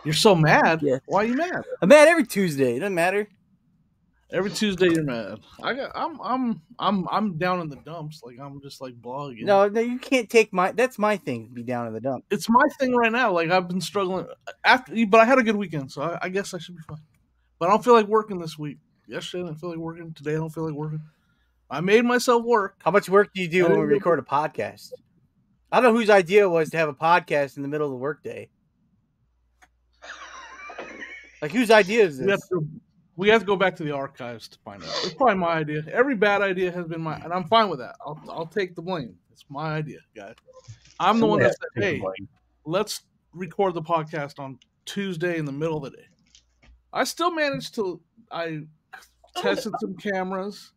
You're so mad. Yeah. Why are you mad? I'm mad every Tuesday. It doesn't matter. Every Tuesday you're mad. I'm down in the dumps. Like I'm just like blogging. No, you can't take my. That's my thing. To be down in the dump. It's my thing right now. Like I've been struggling but I had a good weekend, so I guess I should be fine. But I don't feel like working this week. Yesterday I didn't feel like working. Today I don't feel like working. I made myself work. How much work do you do when we record a podcast? I don't know whose idea it was to have a podcast in the middle of the workday. Like whose idea is this? We have to go back to the archives to find out. It's probably my idea. Every bad idea has been mine, and I'm fine with that. I'll take the blame. It's my idea, guys. I'm the one that said, "Hey, let's record the podcast on Tuesday in the middle of the day." I still managed to. I tested some cameras,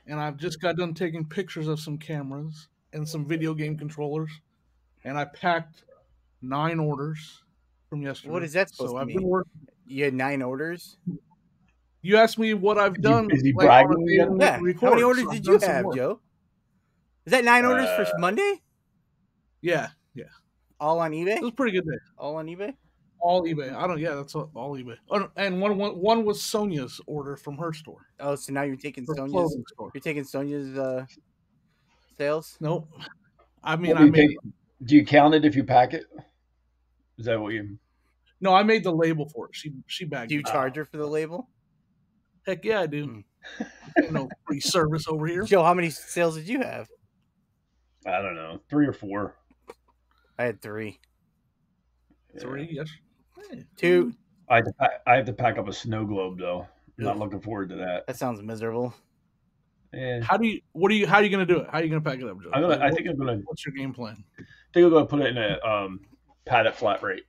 and I've just got done taking pictures of some cameras and some video game controllers, and I packed 9 orders from yesterday. What is that supposed to mean? You had 9 orders? You asked me what I've done. Is he bragging? Yeah. How many orders did you have, Joe? Is that 9 orders for Monday? Yeah. All on eBay? It was a pretty good day. All on eBay? All eBay. That's all eBay. And one was Sonia's order from her store. Oh, so now you're taking Sonia's. You're taking Sonia's sales? Nope. I mean, do you count it if you pack it? Is that what you? No, I made the label for it. She bagged it. Do you charge her for the label? Heck yeah, I do. No free service over here. Joe, how many sales did you have? I don't know, 3 or 4. I had 3. 3, yes. 2. I have to pack up a snow globe though. I'm not looking forward to that. That sounds miserable. Yeah. How are you gonna do it? How are you gonna pack it up, Joe? What's your game plan? I think I'm gonna put it in a padded flat rate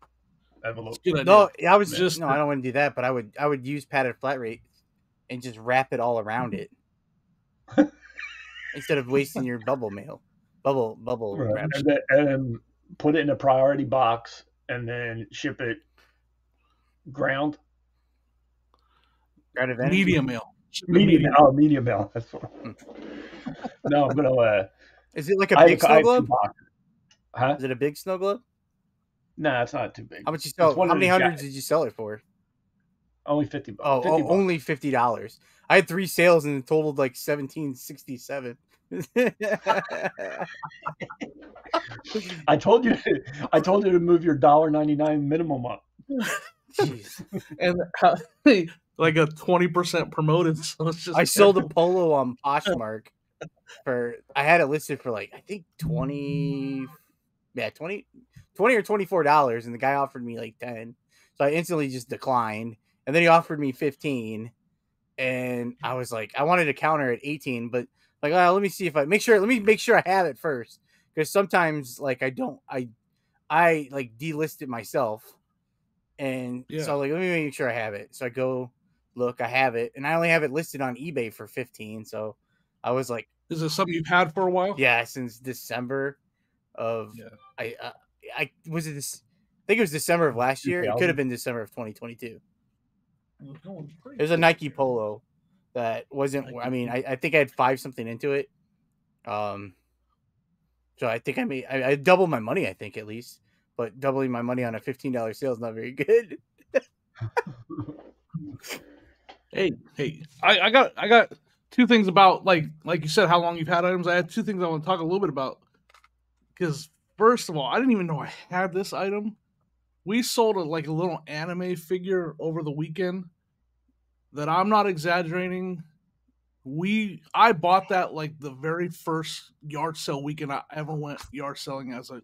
envelope. No, I was just I don't want to do that, but I would use padded flat rate and just wrap it all around it instead of wasting your bubble right. wrap. And then put it in a priority box and then ship it ground. Medium mail. Medium mail. That's what. No, I'm gonna. Is it like a big snow globe? Huh? Is it a big snow globe? No, it's not too big. How much you sell? How many hundreds did you sell it for? Only $50. Oh, $50. Only $50. I had 3 sales and it totaled like $17.67. I told you to move your $1.99 minimum up. Jeez. And like a 20% promoted. So it's just I sold a polo on Poshmark I had it listed for like I think 20 or $24, and the guy offered me like 10. So I instantly just declined. And then he offered me 15. And I was like, I wanted to counter at 18, but like, let me see if let me make sure I have it first. Because sometimes like I like delist it myself. And so like, let me make sure I have it. So I go look, I have it, and I only have it listed on eBay for 15. So I was like, is this something you've had for a while? Yeah, since December of I was it this. I think it was December of last year. It could have been December of 2022. It was a Nike polo that wasn't. I mean, I think I had 5 something into it. So I think I doubled my money. I think at least, but doubling my money on a $15 sale is not very good. Hey, I got 2 things about like you said how long you've had items. I had 2 things I want to talk a little bit about because first of all, I didn't even know I had this item. We sold a little anime figure over the weekend that I'm not exaggerating. I bought that like the very first yard sale weekend I ever went yard selling as a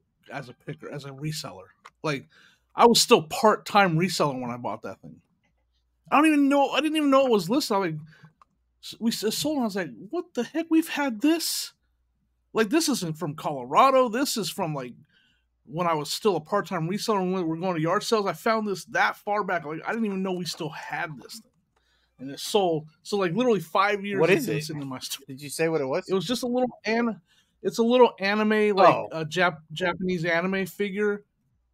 picker, as a reseller. Like I was still part-time reselling when I bought that thing. I didn't even know it was listed. I'm like, we sold. I was like, what the heck? We've had this. Like this isn't from Colorado. This is from like when I was still a part-time reseller and we were going to yard sales. I found this that far back. Like I didn't even know we still had this thing. And it sold. So like literally 5 years. What is it? In my store. Did you say what it was? It was just a little it's a little anime, like a Japanese anime figure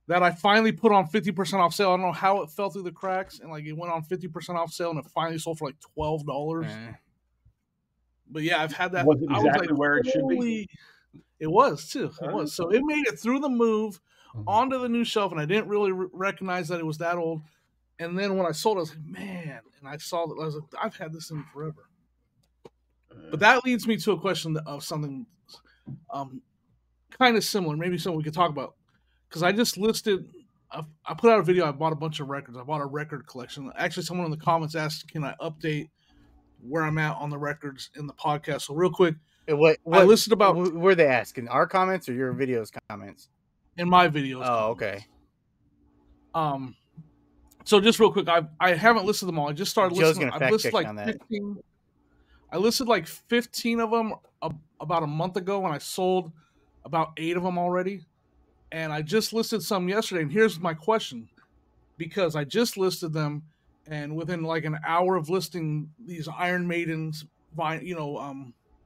that I finally put on 50% off sale. I don't know how it fell through the cracks, and like it went on 50% off sale, and it finally sold for like $12. But yeah, I've had that. Was it exactly where it should be? It was too. It was. So it made it through the move. onto the new shelf, and I didn't really recognize that it was that old. And then when I sold it, I was like, man, and I saw that I was like, I've had this thing forever. But that leads me to a question of something kind of similar, maybe something we could talk about. Because I just listed, I put out a video, I bought a bunch of records. I bought a record collection. Actually, someone in the comments asked, can I update where I'm at on the records in the podcast? So real quick, what I listed about... Were they asking? Our comments or your videos comments? In my videos. Oh, comments. Okay. So just real quick, I haven't listed them all. I just started listing. Joe's gonna fact check on that. 15. I listed like 15 of them about a month ago, and I sold about 8 of them already. And I just listed some yesterday. And here's my question, because I just listed them, and within like an hour of listing these Iron Maidens,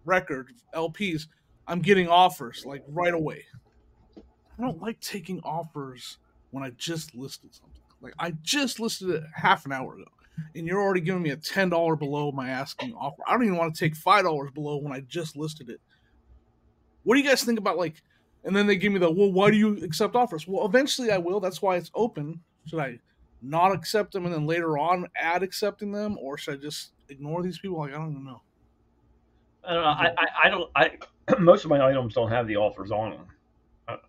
record LPs, I'm getting offers like right away. I don't like taking offers when I just listed something. Like, I just listed it half an hour ago, and you're already giving me a $10 below my asking offer. I don't even want to take $5 below when I just listed it. What do you guys think about, like, and then they give me well, why do you accept offers? Well, eventually I will. That's why it's open. Should I not accept them and then later on add accepting them, or should I just ignore these people? Like, I don't even know. I don't know. I don't. Most of my items don't have the offers on them.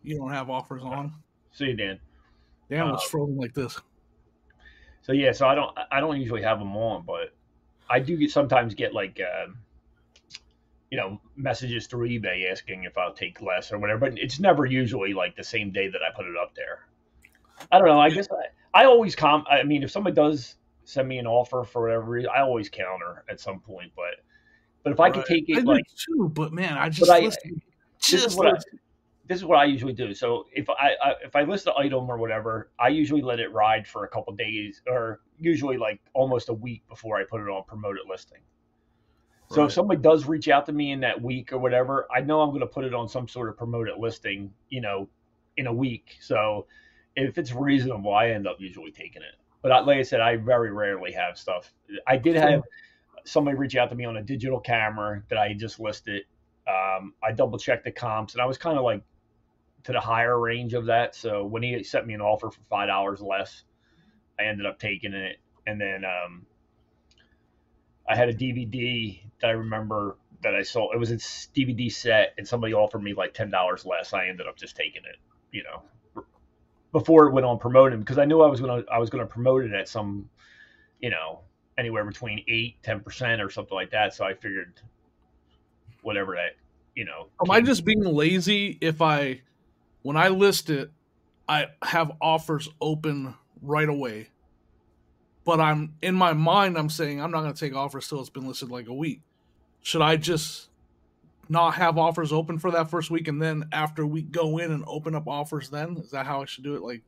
You don't have offers on? See you, Dan. Dan was frozen like this. So yeah, so I don't usually have them on, but I do sometimes get like messages through eBay asking if I'll take less or whatever, but it's never usually like the same day that I put it up there. I don't know. I guess I always I mean, if somebody does send me an offer for whatever reason, I always counter at some point. But if I could take it, I do too, but man, I just this is what I usually do. So if I list an item or whatever, I usually let it ride for a couple days, or usually like almost a week before I put it on promoted listing. So if somebody does reach out to me in that week or whatever, I know I'm going to put it on some sort of promoted listing, in a week. So if it's reasonable, I end up usually taking it. But like I said, I very rarely have stuff. I did have somebody reach out to me on a digital camera that I just listed. I double checked the comps, and I was kind of like to the higher range of that. So when he sent me an offer for $5 less, I ended up taking it. And then I had a DVD that I remember that I sold. It was a DVD set, and somebody offered me like $10 less. I ended up just taking it, before it went on promoting, because I knew I was gonna promote it at some, anywhere between 8-10% or something like that. So I figured whatever that, Am I just being lazy if when I list it, I have offers open right away? But I'm in my mind, I'm saying I'm not going to take offers till it's been listed like a week. Should I just not have offers open for that first week, and then after a week go in and open up offers then? Is that how I should do it? Like,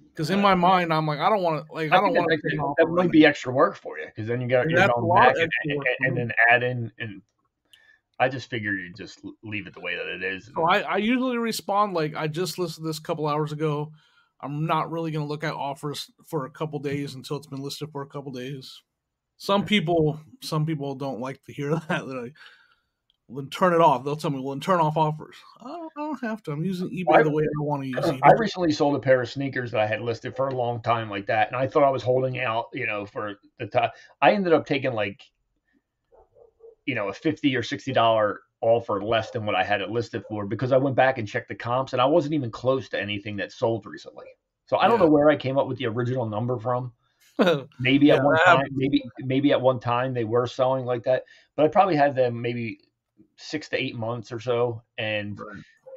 because in my mind, I'm like, I don't want to, like, I don't want to. That might be extra work for you, because then you're going back and then add in, and I just figured you just leave it the way that it is. So I usually respond like, I just listed this a couple hours ago. I'm not really going to look at offers for a couple days until it's been listed for a couple days. Some people don't like to hear that. They're like, well, then turn it off. They'll tell me, well, then turn off offers. I don't have to. I'm using eBay the way I want to use eBay. I recently sold a pair of sneakers that I had listed for a long time like that, and I thought I was holding out, for the time. I ended up taking like, a $50 or $60 offer less than what I had it listed for, because I went back and checked the comps, and I wasn't even close to anything that sold recently. So I don't know where I came up with the original number from. Maybe at one time, maybe at one time they were selling like that, but I probably had them maybe 6 to 8 months or so. And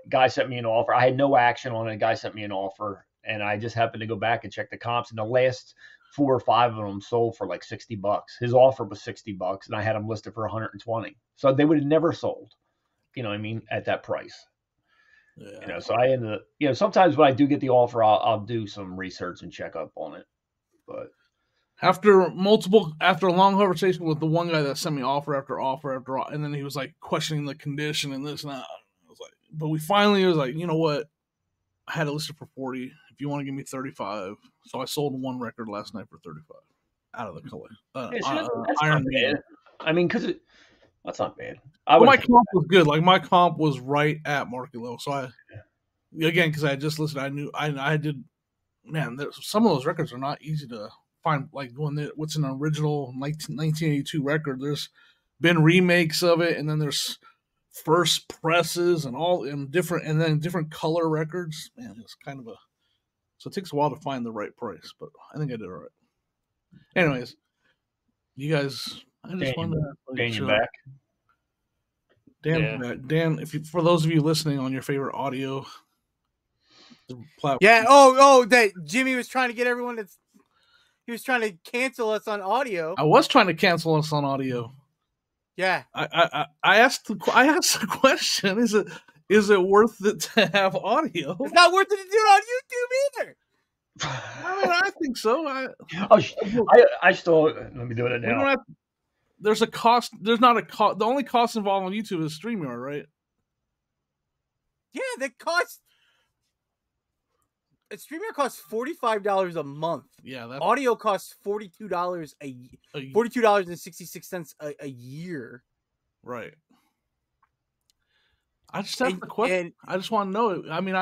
guy sent me an offer. I had no action on it. A guy sent me an offer, and I just happened to go back and check the comps, and the last 4 or 5 of them sold for like $60. His offer was $60, and I had them listed for $120. So they would have never sold, at that price. Yeah. So I ended up, sometimes when I do get the offer, I'll do some research and check up on it. But after a long conversation with the one guy that sent me offer after offer, and then he was like questioning the condition and this and that. I was like, but we finally was like, you know what? I had it listed for 40. If you want to give me 35, so I sold one record last night for 35 out of the color. That's Iron Man. I mean, because that's not bad. My comp was good. Like, my comp was right at market level. So again, because I just listened, I knew I did. Man, some of those records are not easy to find. Like what's an original 1982 record? There's been remakes of it, and then there's first presses and all in different, and then different color records. Man, it's kind of a. So it takes a while to find the right price, but I think I did all right. Anyways, you guys, I just wanted to Dan, you back? Dan, for those of you listening on your favorite audio platform, yeah. Oh, that Jimmy was trying to get everyone that's. He was trying to cancel us on audio. I was trying to cancel us on audio. Yeah, I asked the question: Is it worth it to have audio? It's not worth it to do it on YouTube either. I mean, I think so. I still let me do it now. There's a cost. There's not a cost. The only cost involved on YouTube is StreamYard, right? Yeah, that costs. StreamYard costs $45 a month. Yeah, audio costs $42 $42.66 a year. Right. I just have the question. I just want to know. I mean,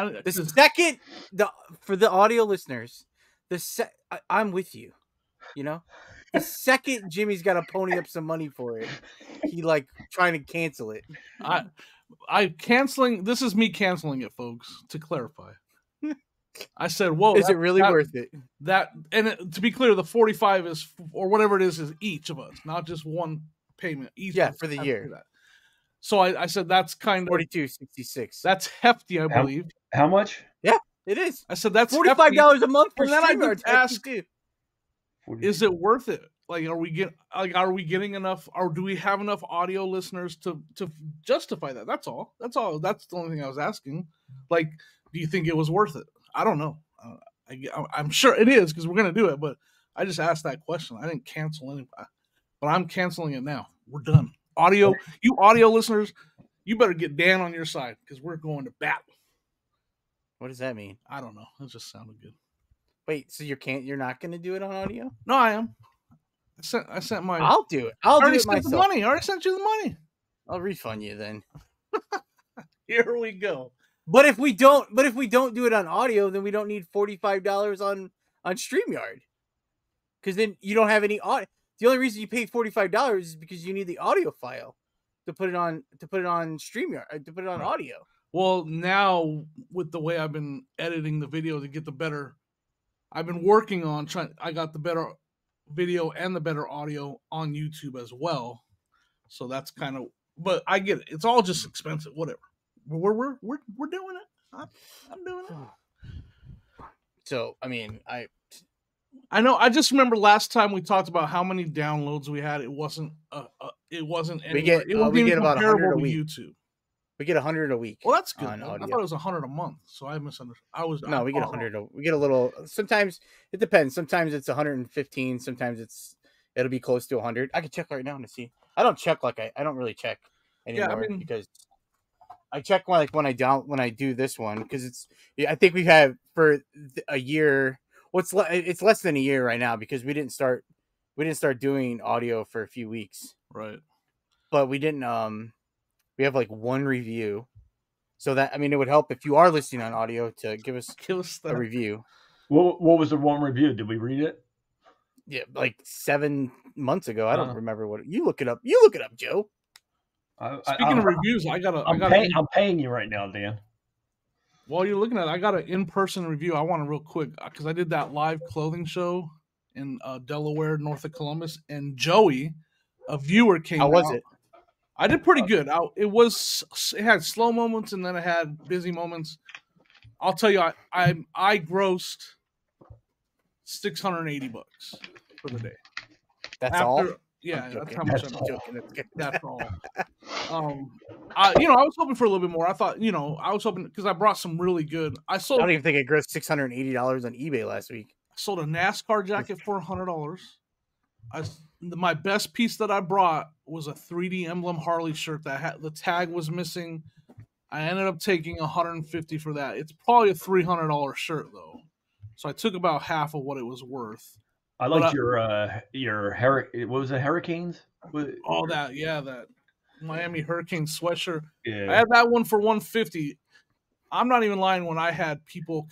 for the audio listeners, I'm with you. You know, the second Jimmy's got to pony up some money for it, he trying to cancel it. This is me canceling it, folks. To clarify. I said, "Whoa, is it really worth it?" To be clear, the 45 is, or whatever it is each of us, not just one payment. Each for the year. So I said that's kind of $42.66. That's hefty, I believe. How much? Yeah, it is. I said that's $45 a month for then StreamYard. I did ask, is it worth it? Are we getting enough, or do we have enough audio listeners to justify that? That's all. That's the only thing I was asking. Do you think it was worth it? I don't know. I'm sure it is because we're going to do it, but I just asked that question. I didn't cancel anything, but I'm canceling it now. We're done. You audio listeners, you better get Dan on your side because we're going to battle. What does that mean? I don't know. It just sounded good. Wait, so you're not going to do it on audio? No, I am. I sent my. I'll do it. I'll do it myself. I already sent you the money. I'll refund you then. Here we go. But if we don't do it on audio, then we don't need $45 on StreamYard. Because then you don't have any audio. The only reason you pay $45 is because you need the audio file to put it on StreamYard, to put it on audio. Well, now with the way I've been editing the video to get the better, I've been working on I got the better video and the better audio on YouTube as well. So that's kind of, but I get it. It's all just expensive, whatever. We're doing it. I'm doing it. So, I mean, I know. I just remember last time we talked about how many downloads we had. It wasn't we get about 100 a week. YouTube. We get 100 a week. Well, that's good. I thought it was 100 a month, so I misunderstood. We get 100. We get a little. Sometimes it depends. Sometimes it's 115. Sometimes it'll be close to 100. I can check right now to see. I don't check I don't really check anymore because I check when I do this one because I think we have for a year. It's less than a year right now because we didn't start doing audio for a few weeks. Right. But we didn't we have one review. So that it would help if you are listening on audio to give us a review. What was the one review? Did we read it? Yeah, 7 months ago. I don't remember what you look it up. You look it up, Joe. Speaking of reviews, I'm paying you right now, Dan. While you're looking at it, I got an in-person review. I want to real quick because I did that live clothing show in Delaware, north of Columbus, and Joey, a viewer, came. How was it? I did pretty good. It had slow moments and then it had busy moments. I'll tell you, I grossed $680 for the day. That's all. Yeah, that's how much I'm joking. That's all. I was hoping for a little bit more. I thought, I was hoping because I brought some really good. I don't even think I grossed $680 on eBay last week. I sold a NASCAR jacket for $100. My best piece that I brought was a 3D emblem Harley shirt that had the tag was missing. I ended up taking $150 for that. It's probably a $300 shirt though, so I took about half of what it was worth. I liked your what was it, Hurricanes? All that, yeah, that Miami Hurricane sweatshirt. Yeah. I had that one for $150. I'm not even lying when I had people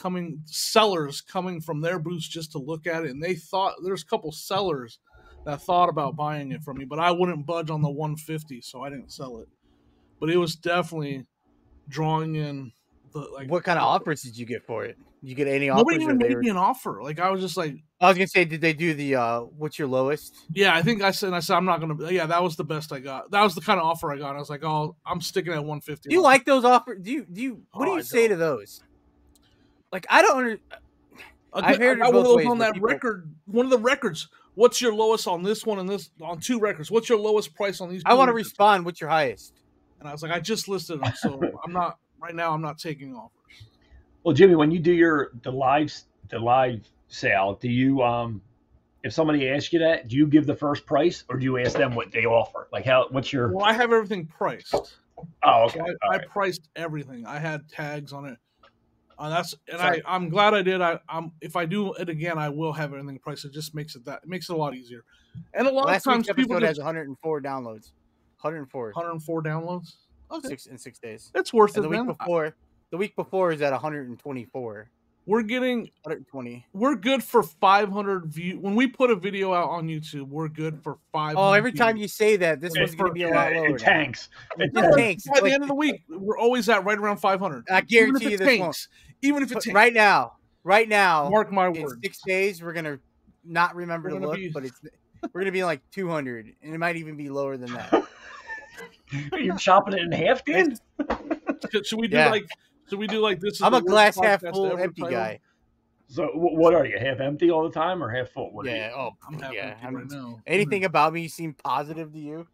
sellers coming from their booths just to look at it, and they thought there's a couple sellers that thought about buying it from me, but I wouldn't budge on the 150, so I didn't sell it. But it was definitely drawing in the What kind of offers did you get for it? Did you get any nobody offers? even made me an offer. Like I was just like, I was gonna say, did they do the what's your lowest? yeah, I think I said I'm not gonna. Yeah, that was the best I got. That was the kind of offer I got. I was like, oh, I'm sticking at 150. Do you like those offers? Do you? What do you say to those? Like I don't understand. I've heard one of those on that people... record. One of the records. What's your lowest on this one and this on 2 records? What's your lowest price on these? I want to respond. What's your highest? And I was like, I just listed them, so I'm not right now. I'm not taking offers. Well, Jimmy, when you do the live sale, do you if somebody asks you that, do you give the first price or do you ask them what they offer? Like what's your? Well, I have everything priced. Oh, okay. So I priced everything. I had tags on it. I'm glad I did. If I do it again, I will have everything priced. It just makes it a lot easier. And a lot of times people has 104 downloads. 104 downloads. Okay. 6 days. It's worth it. The week before is at 124. We're getting 120. We're good for 500 views. When we put a video out on YouTube, we're good for 500. Oh, every time you say that, this one's going to be a lot lower. It tanks. It tanks. By the end of the week, we're always at right around 500. I guarantee you this won't. Even if it tanks. Right now, mark my in word. 6 days, we're going to not remember to look, but we're going to be like 200, and it might even be lower than that. You're chopping it in half, dude? Should we do like this? I'm a glass half full empty guy. So what are you? Half empty all the time or half full? I'm half empty right now. Anything about me seem positive to you?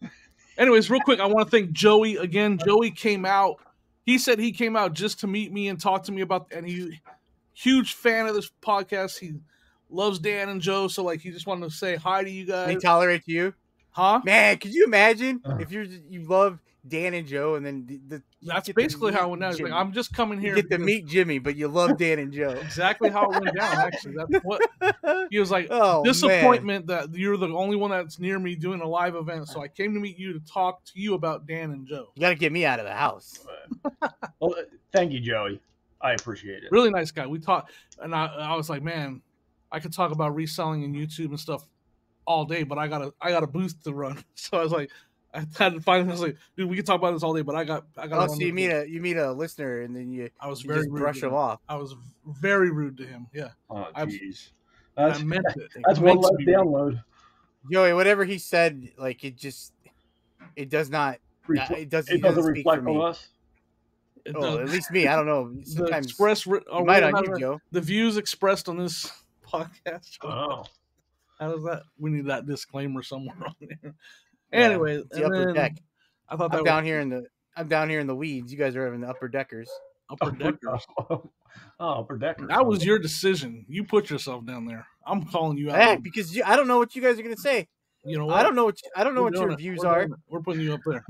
Anyways, real quick, I want to thank Joey again. Joey came out. He said he came out just to meet me and talk to me about, and he's huge fan of this podcast. He loves Dan and Joe, so like he just wanted to say hi to you guys. He tolerates you, huh? Man, could you imagine if you love Dan and Joe, and then that's basically how it went down. Like, I'm just coming here. You get to meet Jimmy, but you love Dan and Joe. Exactly how it went down. Actually, that's what he was like. Disappointment that you're the only one that's near me doing a live event. So I came to meet you to talk to you about Dan and Joe. You got to get me out of the house. Well, thank you, Joey. I appreciate it. Really nice guy. We talked, and I was like, man, I could talk about reselling and YouTube and stuff all day, but I got a booth to run. So I was like. I had to find. I was like, dude, we can talk about this all day, but I got. Oh, so you meet a listener, and then you just brush him off. I was very rude to him. Yeah. Oh, jeez. I meant it. That's one less download. Joey, whatever he said, like it doesn't reflect on us. At least me. I don't know. Sometimes the views expressed on this podcast. Oh. How does that? We need that disclaimer somewhere on there. Anyway, the upper deck. I thought I'm down here in the weeds. You guys are having the upper deckers. Upper deckers. Upper deckers. That was your decision. You put yourself down there. I'm calling you out. Hey, because I don't know what you guys are gonna say. You know what? I don't know what your views are. We're putting you up there.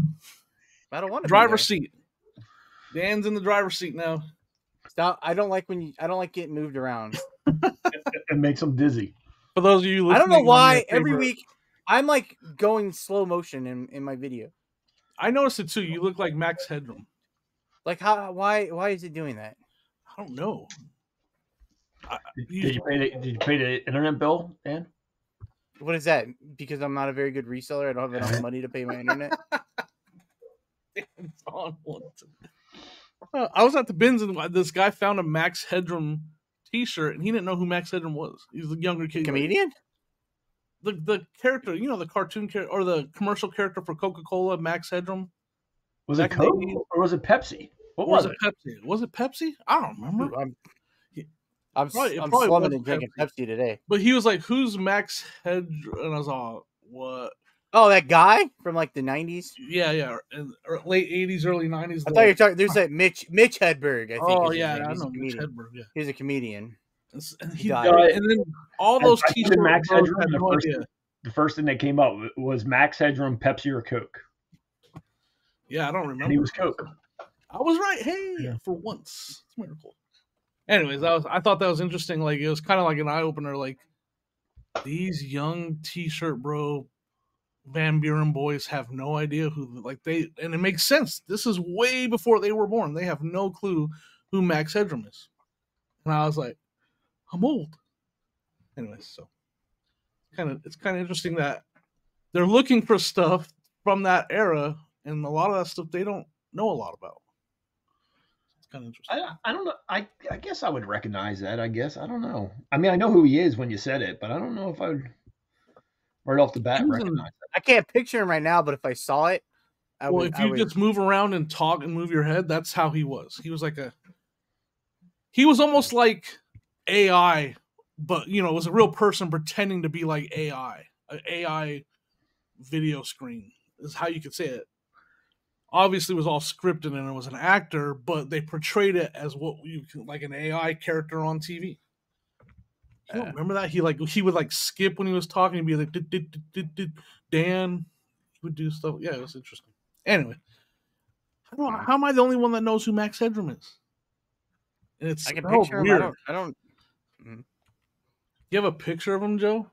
I don't want to. Driver's seat. Dan's in the driver's seat now. Stop. I don't like getting moved around. It makes them dizzy. For those of you listening, I don't know why every week. I'm like going slow motion in my video. I noticed it too. You look like Max Hedberg. Like how? Why is it doing that? I don't know. Did you pay the internet bill, Dan? What is that? Because I'm not a very good reseller. I don't have enough money to pay my internet. I was at the bins and this guy found a Max Hedberg T-shirt, and he didn't know who Max Hedberg was. He's a younger kid. Comedian. The character, you know, the cartoon character or the commercial character for Coca-Cola, Max Hedberg. Was it Coke or was it Pepsi? What was it? Pepsi? Was it Pepsi? I don't remember. I'm slumming and drinking Pepsi today. But he was like, "Who's Max Hedberg?" And I was all, "What?" Oh, that guy from like the 90s. Yeah, late 80s, early 90s. I thought you were talking. There's that Mitch Hedberg. I think. Oh yeah, I know Mitch Hedberg. Yeah, he's a comedian. And then all those T-shirts. Max Hedberg. The first thing that came up was Max Hedberg, Pepsi or Coke. Yeah, I don't remember. And he was Coke. I was right. Hey, for once, it's a miracle. Anyways, I thought that was interesting. Like it was kind of like an eye opener. Like these young T-shirt bro Van Buren boys have no idea who and it makes sense. This is way before they were born. They have no clue who Max Hedberg is. And I was like, I'm old. Anyways, so it's kind of interesting that they're looking for stuff from that era, and a lot of that stuff they don't know a lot about. It's kind of interesting. I don't know. I guess I would recognize that. I guess I don't know. I mean, I know who he is when you said it, but I don't know if I would right off the bat recognize it. I can't picture him right now, but if I saw it, if you just move around and talk and move your head, that's how he was. He was almost like AI, but it was a real person pretending to be like AI. An AI video screen is how you could say it. Obviously, it was all scripted and it was an actor, but they portrayed it as like an AI character on TV. You don't remember that? He would skip when he was talking. He'd be like, Dan. He would do stuff. Yeah, it was interesting. Anyway, how am I the only one that knows who Max Hedberg is? And it's I can picture weird. him. I don't. You have a picture of him, Joe?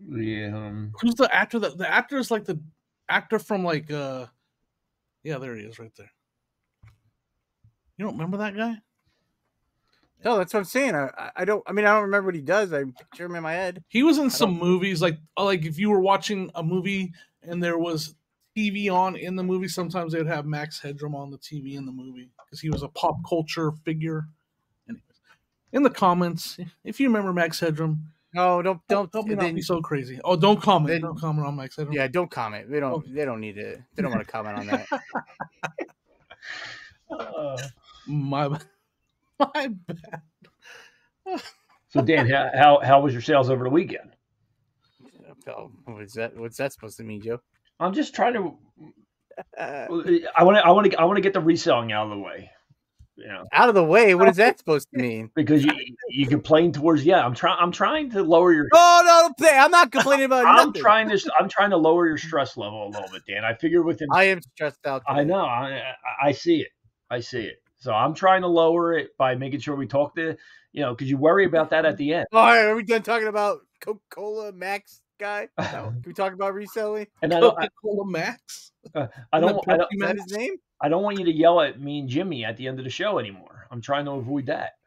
Yeah. Who's the actor? The actor is like the actor from yeah, there he is right there. You don't remember that guy? No, that's what I'm saying. I don't remember what he does. I picture him in my head. He was in some movies, like if you were watching a movie and there was TV on in the movie, sometimes they would have Max Hedberg on the TV in the movie because he was a pop culture figure. Anyways, in the comments, if you remember Max Hedberg, no, don't be so crazy. Oh, don't comment. Don't comment on Max Hedberg. Yeah, don't comment. They don't need to. They don't want to comment on that. My bad. So Dan, how was your sales over the weekend? What's that supposed to mean, Joe? I'm just trying to. I want to get the reselling out of the way. Out of the way. What is that supposed to mean? Because you complain towards. Yeah, I'm trying to lower your. Oh no! I'm not complaining about nothing. I'm trying to lower your stress level a little bit, Dan. I figure within. I am stressed out today. I know. I see it. So I'm trying to lower it by making sure we talk to because you worry about that at the end. All right, are we done talking about Coca-Cola Max guy? No. Can we talk about reselling? And Coca-Cola Max? I don't. Is that his name? I don't want you to yell at me and Jimmy at the end of the show anymore. I'm trying to avoid that.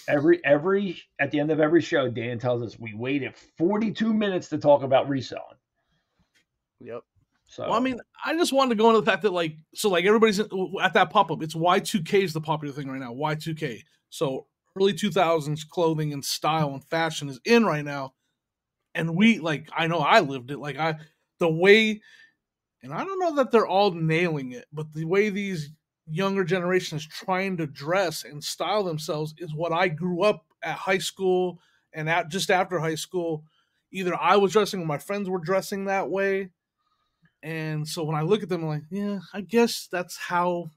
Every at the end of every show, Dan tells us we waited 42 minutes to talk about reselling. Yep. So I mean, I just wanted to go into the fact that everybody's at that pop-up. It's Y2K is the popular thing right now. Y2K. So early 2000s clothing and style and fashion is in right now. And I know I lived it. The way, and I don't know that they're all nailing it, but the way these younger generations trying to dress and style themselves is what I grew up at high school and just after high school. Either I was dressing or my friends were dressing that way. And so when I look at them, I'm like, yeah, I guess that's how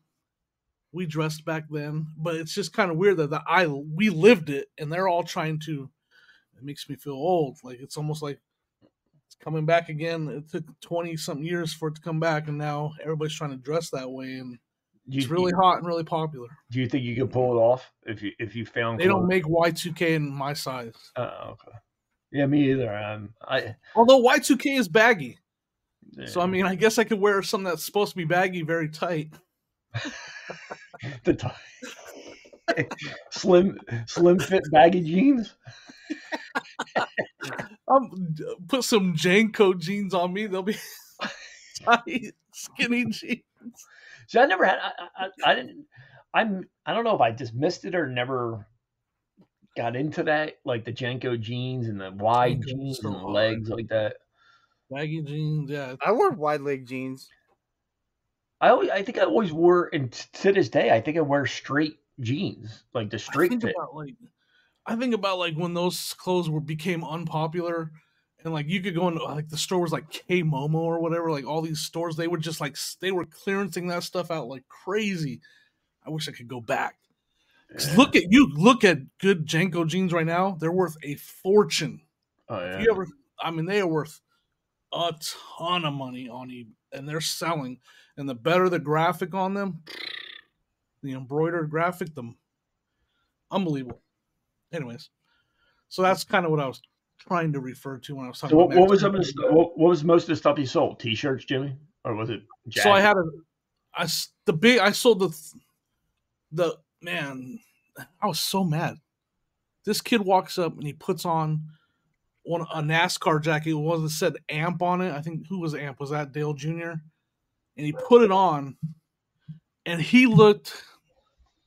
we dressed back then. But it's just kind of weird that we lived it, and they're all trying to. It makes me feel old. Like it's almost like it's coming back again. It took 20-something years for it to come back, and now everybody's trying to dress that way, and it's really hot and really popular. Do you think you could pull it off if you found? They don't make Y2K in my size. Oh, okay. Yeah, me either. Although Y2K is baggy. Yeah. So, I mean, I guess I could wear something that's supposed to be baggy very tight. The slim fit baggy jeans? Put some Jenko jeans on me. They'll be tight, skinny jeans. So I never had, I don't know if I just missed it or never got into that, like the Jenko jeans and the wide jeans and the legs like that. Baggy jeans, yeah. I wore wide leg jeans. I think I always wore, and to this day, I think I wear straight jeans, like the straight fit. I think about when those clothes became unpopular, and you could go into the store was like K Momo or whatever, all these stores, they would just they were clearancing that stuff out like crazy. I wish I could go back. Yeah. Look at good Jenko jeans right now; they're worth a fortune. Oh yeah. They are worth a ton of money on eBay, and they're selling. And the better the graphic on them, the embroidered graphic, the unbelievable. Anyways, so that's kind of what I was trying to refer to when I was talking. So what was most of the stuff you sold? T-shirts, Jimmy, or was it jackets? So I sold I was so mad. This kid walks up and he puts on a NASCAR jacket. It wasn't said AMP on it. I think who was AMP? Was that Dale Jr.? And he put it on, and he looked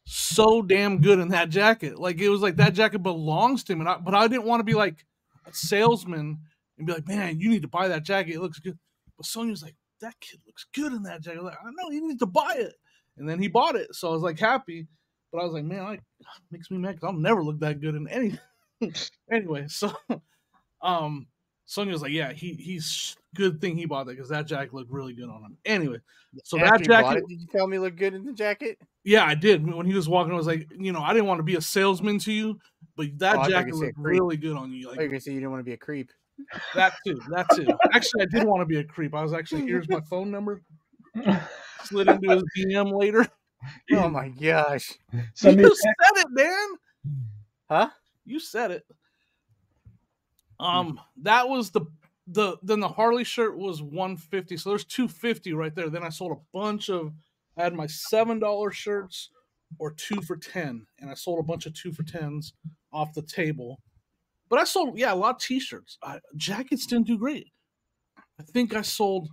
so damn good in that jacket. Like it was like that jacket belongs to him. But I didn't want to be like a salesman and be like, man, you need to buy that jacket. It looks good. But Sonya was like, that kid looks good in that jacket. I'm like, I know, you need to buy it. And then he bought it. So I was like happy. But I was like, man, it makes me mad because I'll never look that good in anything. Anyway, so Sonya was like, yeah, he's good thing he bought that because that jacket looked really good on him. Anyway, so After that jacket. did you tell me it looked good in the jacket? Yeah, I did. When he was walking, I was like, I didn't want to be a salesman to you, but that jacket looked really good on you. Like, I was gonna say you didn't want to be a creep. That too. Actually, I did want to be a creep. I was actually, here's my phone number. Slid into his DM later. Oh my gosh! You said it, man. Huh? You said it. That was then the Harley shirt was $150. So there's $250 right there. Then I sold a bunch of. I had my $7 shirts or 2 for $10, and I sold a bunch of 2 for $10s off the table. But I sold a lot of T-shirts. Jackets didn't do great. I think I sold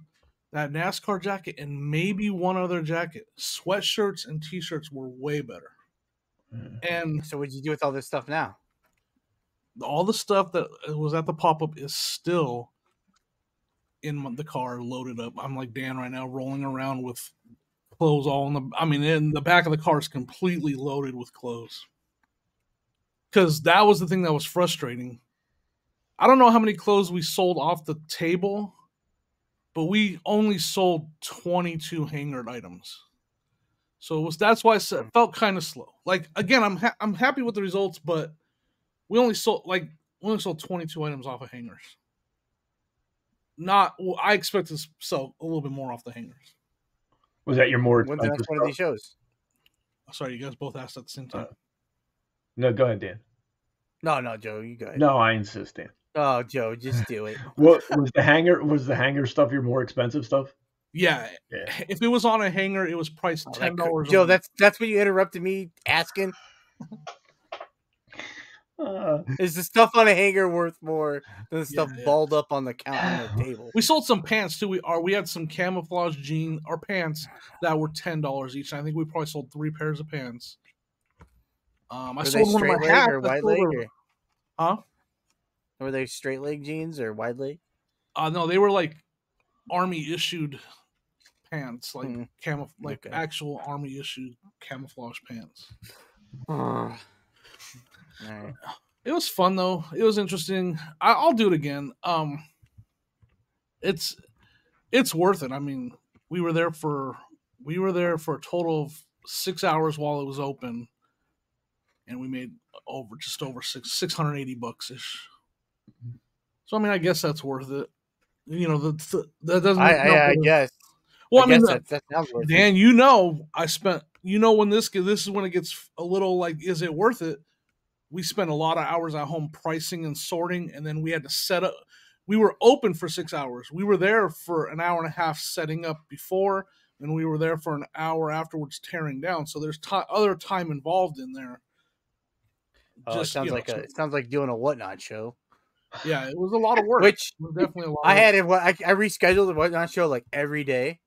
that NASCAR jacket and maybe one other jacket. Sweatshirts and T-shirts were way better. And so what'd you do with all this stuff now? All the stuff that was at the pop-up is still in the car loaded up. I'm like Dan right now, rolling around with clothes all in the back of the car is completely loaded with clothes. Because that was the thing that was frustrating. I don't know how many clothes we sold off the table, but we only sold 22 hangered items. So that's why it felt kind of slow. Like again, I'm happy with the results, but we only sold 22 items off of hangers. I expect to sell a little bit more off the hangers. Was that your more expensive? When's the next one of these shows? Sorry, you guys both asked at the same time. No, go ahead, Dan. No, Joe, you go ahead. No, I insist, Dan. Oh, Joe, just do it. What was the hanger? Was the hanger stuff your more expensive stuff? Yeah. If it was on a hanger, it was priced $10. Joe, that's what you interrupted me asking. Is the stuff on a hanger worth more than the stuff balled up on the counter on the table? We sold some pants too. We had some camouflage jean or pants that were $10 each. I think we probably sold 3 pairs of pants. I sold one of my hats or wide leg, huh? Were they straight leg jeans or wide leg? No, they were like army issued pants, like actual army issued camouflage pants. All right. It was fun though. It was interesting. I'll do it again. It's worth it. I mean, we were there for a total of 6 hours while it was open, and we made just over $680 ish. So I mean, I guess that's worth it. That doesn't. I guess. Well, that sounds worth Dan, I spent. When this is when it gets a little like, is it worth it? We spent a lot of hours at home pricing and sorting, and then we had to set up. We were open for 6 hours. We were there for an hour and a half setting up before, and we were there for an hour afterwards tearing down. So there's other time involved in there. It sounds like doing a Whatnot show. Yeah, it was a lot of work. Which it was definitely a lot. I rescheduled the Whatnot show like every day.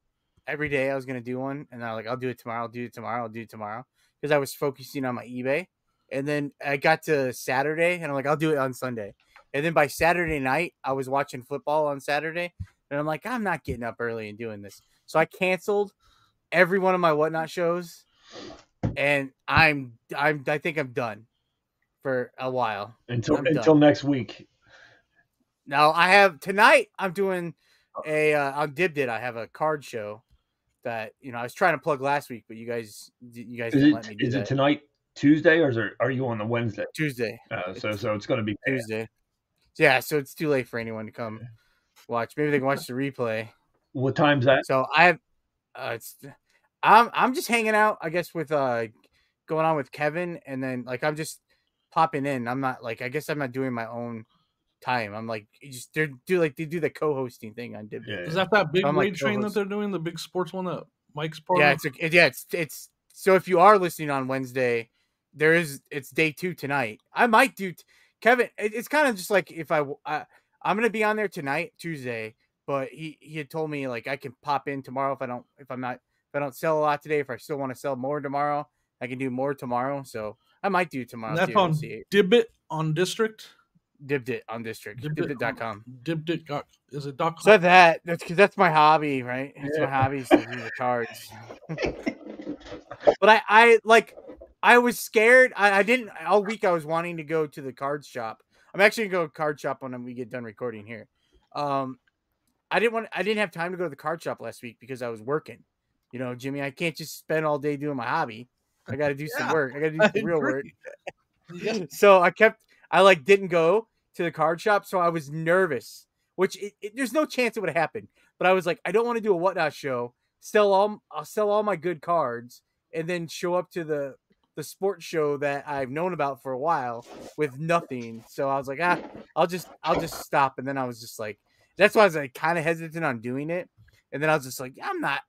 Every day I was gonna do one, and I was like, I'll do it tomorrow. I'll do it tomorrow. I'll do it tomorrow because I was focusing on my eBay. And then I got to Saturday, and I'm like, I'll do it on Sunday. And then by Saturday night, I was watching football on Saturday, and I'm like, I'm not getting up early and doing this. So I canceled every one of my Whatnot shows, and I think I'm done for a while until next week. Now I have tonight. I'm doing on Dibdit. I have a card show that I was trying to plug last week, but you guys didn't let me do that. Is it tonight? Tuesday, or are you on the Wednesday? Tuesday. So it's going to be Tuesday. Yeah, so it's too late for anyone to come watch. Maybe they can watch the replay. What time's that? So I have, I'm just hanging out, I guess, with going on with Kevin, and then like I'm just popping in. I'm not like I guess I'm not doing my own time. I'm like they do the co-hosting thing on Dibdit. Is that big raid train that they're doing, the big sports one that Mike's part of? of? It's so if you are listening on Wednesday, it's day 2 tonight. I might do Kevin. It's kind of just like if I'm gonna be on there tonight, Tuesday, but he had told me like I can pop in tomorrow if I don't sell a lot today. If I still want to sell more tomorrow, I can do more tomorrow. So I might do tomorrow. And that's too. on Dibbit on District. Dibbit on District. Dibbit.com. Dibbit. Is it .com? So that's because that's my hobby, right? It's my hobby is to do the cards. But I was scared. I didn't all week. I was wanting to go to the card shop. I'm actually gonna go to the card shop when we get done recording here. I didn't have time to go to the card shop last week because I was working. You know, Jimmy, I can't just spend all day doing my hobby. I got to do some work. I got to do some real work. Yeah. So I didn't go to the card shop. So I was nervous, which there's no chance it would have happened. But I was like, I don't want to do a Whatnot show. I'll sell all my good cards and then show up to the sports show that I've known about for a while with nothing. So I was like, I'll just stop. And then I was just like, that's why I was like kind of hesitant on doing it. And then I was just like,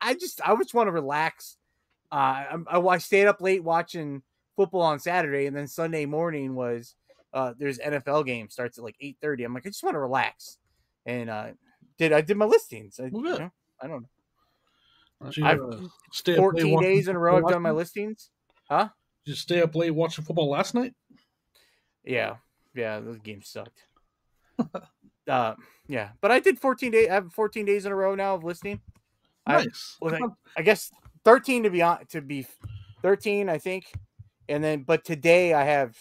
I just want to relax. I stayed up late watching football on Saturday, and then Sunday morning was there's NFL game starts at like 8:30. I'm like, I just want to relax, and I did my listings. I don't know. I've 14 days in a row I've done my listings. Huh? Did you stay up late watching football last night? Yeah, those games sucked. Yeah, but I did 14 days. I have 14 days in a row now of listing. Nice. I guess 13 to be 13, I think. And then, but today I have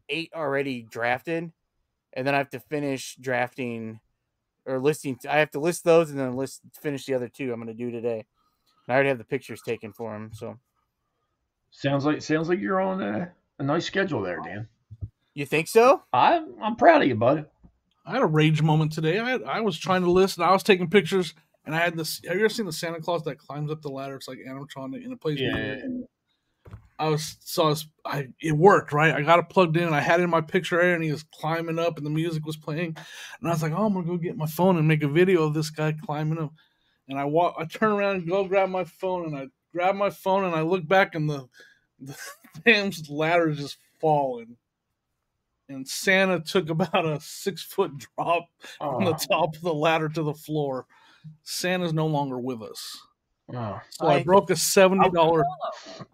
8 already drafted, and then I have to finish drafting or listing. I have to list those and then finish the other 2 I'm going to do today. I already have the pictures taken for them. So sounds like you're on a nice schedule there, Dan. You think so? I'm proud of you, bud. I had a rage moment today. I was trying to list, and I was taking pictures, and I had this. Have you ever seen the Santa Claus that climbs up the ladder? It's like animatronic, and it plays. Yeah. It worked, right? I got it plugged in, and I had it in my picture area, and he was climbing up, and the music was playing, and I was like, "Oh, I'm gonna go get my phone and make a video of this guy climbing up." And I turn around and go grab my phone, and I grab my phone, and I look back, and the damn ladder is just falling. And Santa took about a 6-foot drop from the top of the ladder to the floor. Santa's no longer with us. So I broke a $70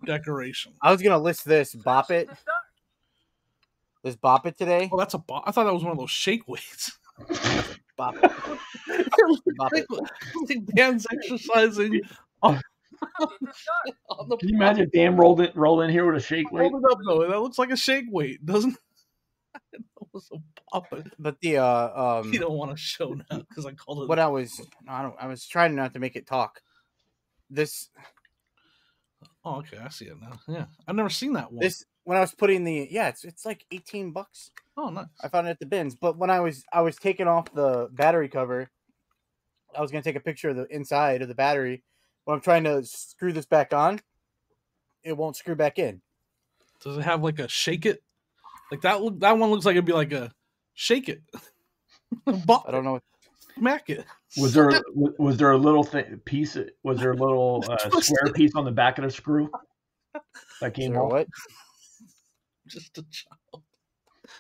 decoration. I was going to list this. Bop It. This Bop It today. Oh, that's a bop. I thought that was one of those shake weights. Bop It. Bop It. I think Dan's exercising on the Can you imagine Dan roll in here with a shake weight? Hold it up, though. That looks like a shake weight, doesn't it? But the you don't want to show now because I called it. What I was trying not to make it talk. This. Oh, okay, I see it now. Yeah, I've never seen that one. This when I was putting it's like $18. Oh, nice. I found it at the bins, but when I was taking off the battery cover, I was gonna take a picture of the inside of the battery. When I'm trying to screw this back on, it won't screw back in. Does it have like a shake it? Like that one looks like it'd be like a shake it. I don't know. Smack it. Was there a little piece? Was there a little square piece on the back of the screw that came off? What? Just a child.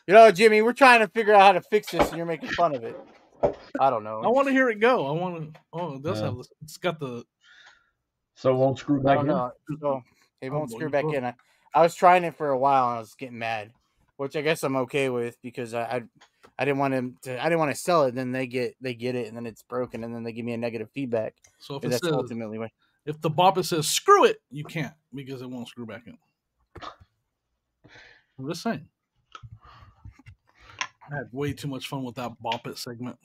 You know, Jimmy, we're trying to figure out how to fix this, and you're making fun of it. I don't know. I want to hear it go. I want to. Oh, it does have. It's got the. So it won't screw back in. So it won't screw back in. I was trying it for a while, and I was getting mad. Which I guess I'm okay with because I didn't want to sell it. Then they get it and then it's broken and then they give me a negative feedback. So if that's ultimately what. If the Bop It says screw it, you can't because it won't screw back in. I'm just saying. I had way too much fun with that Bop It segment.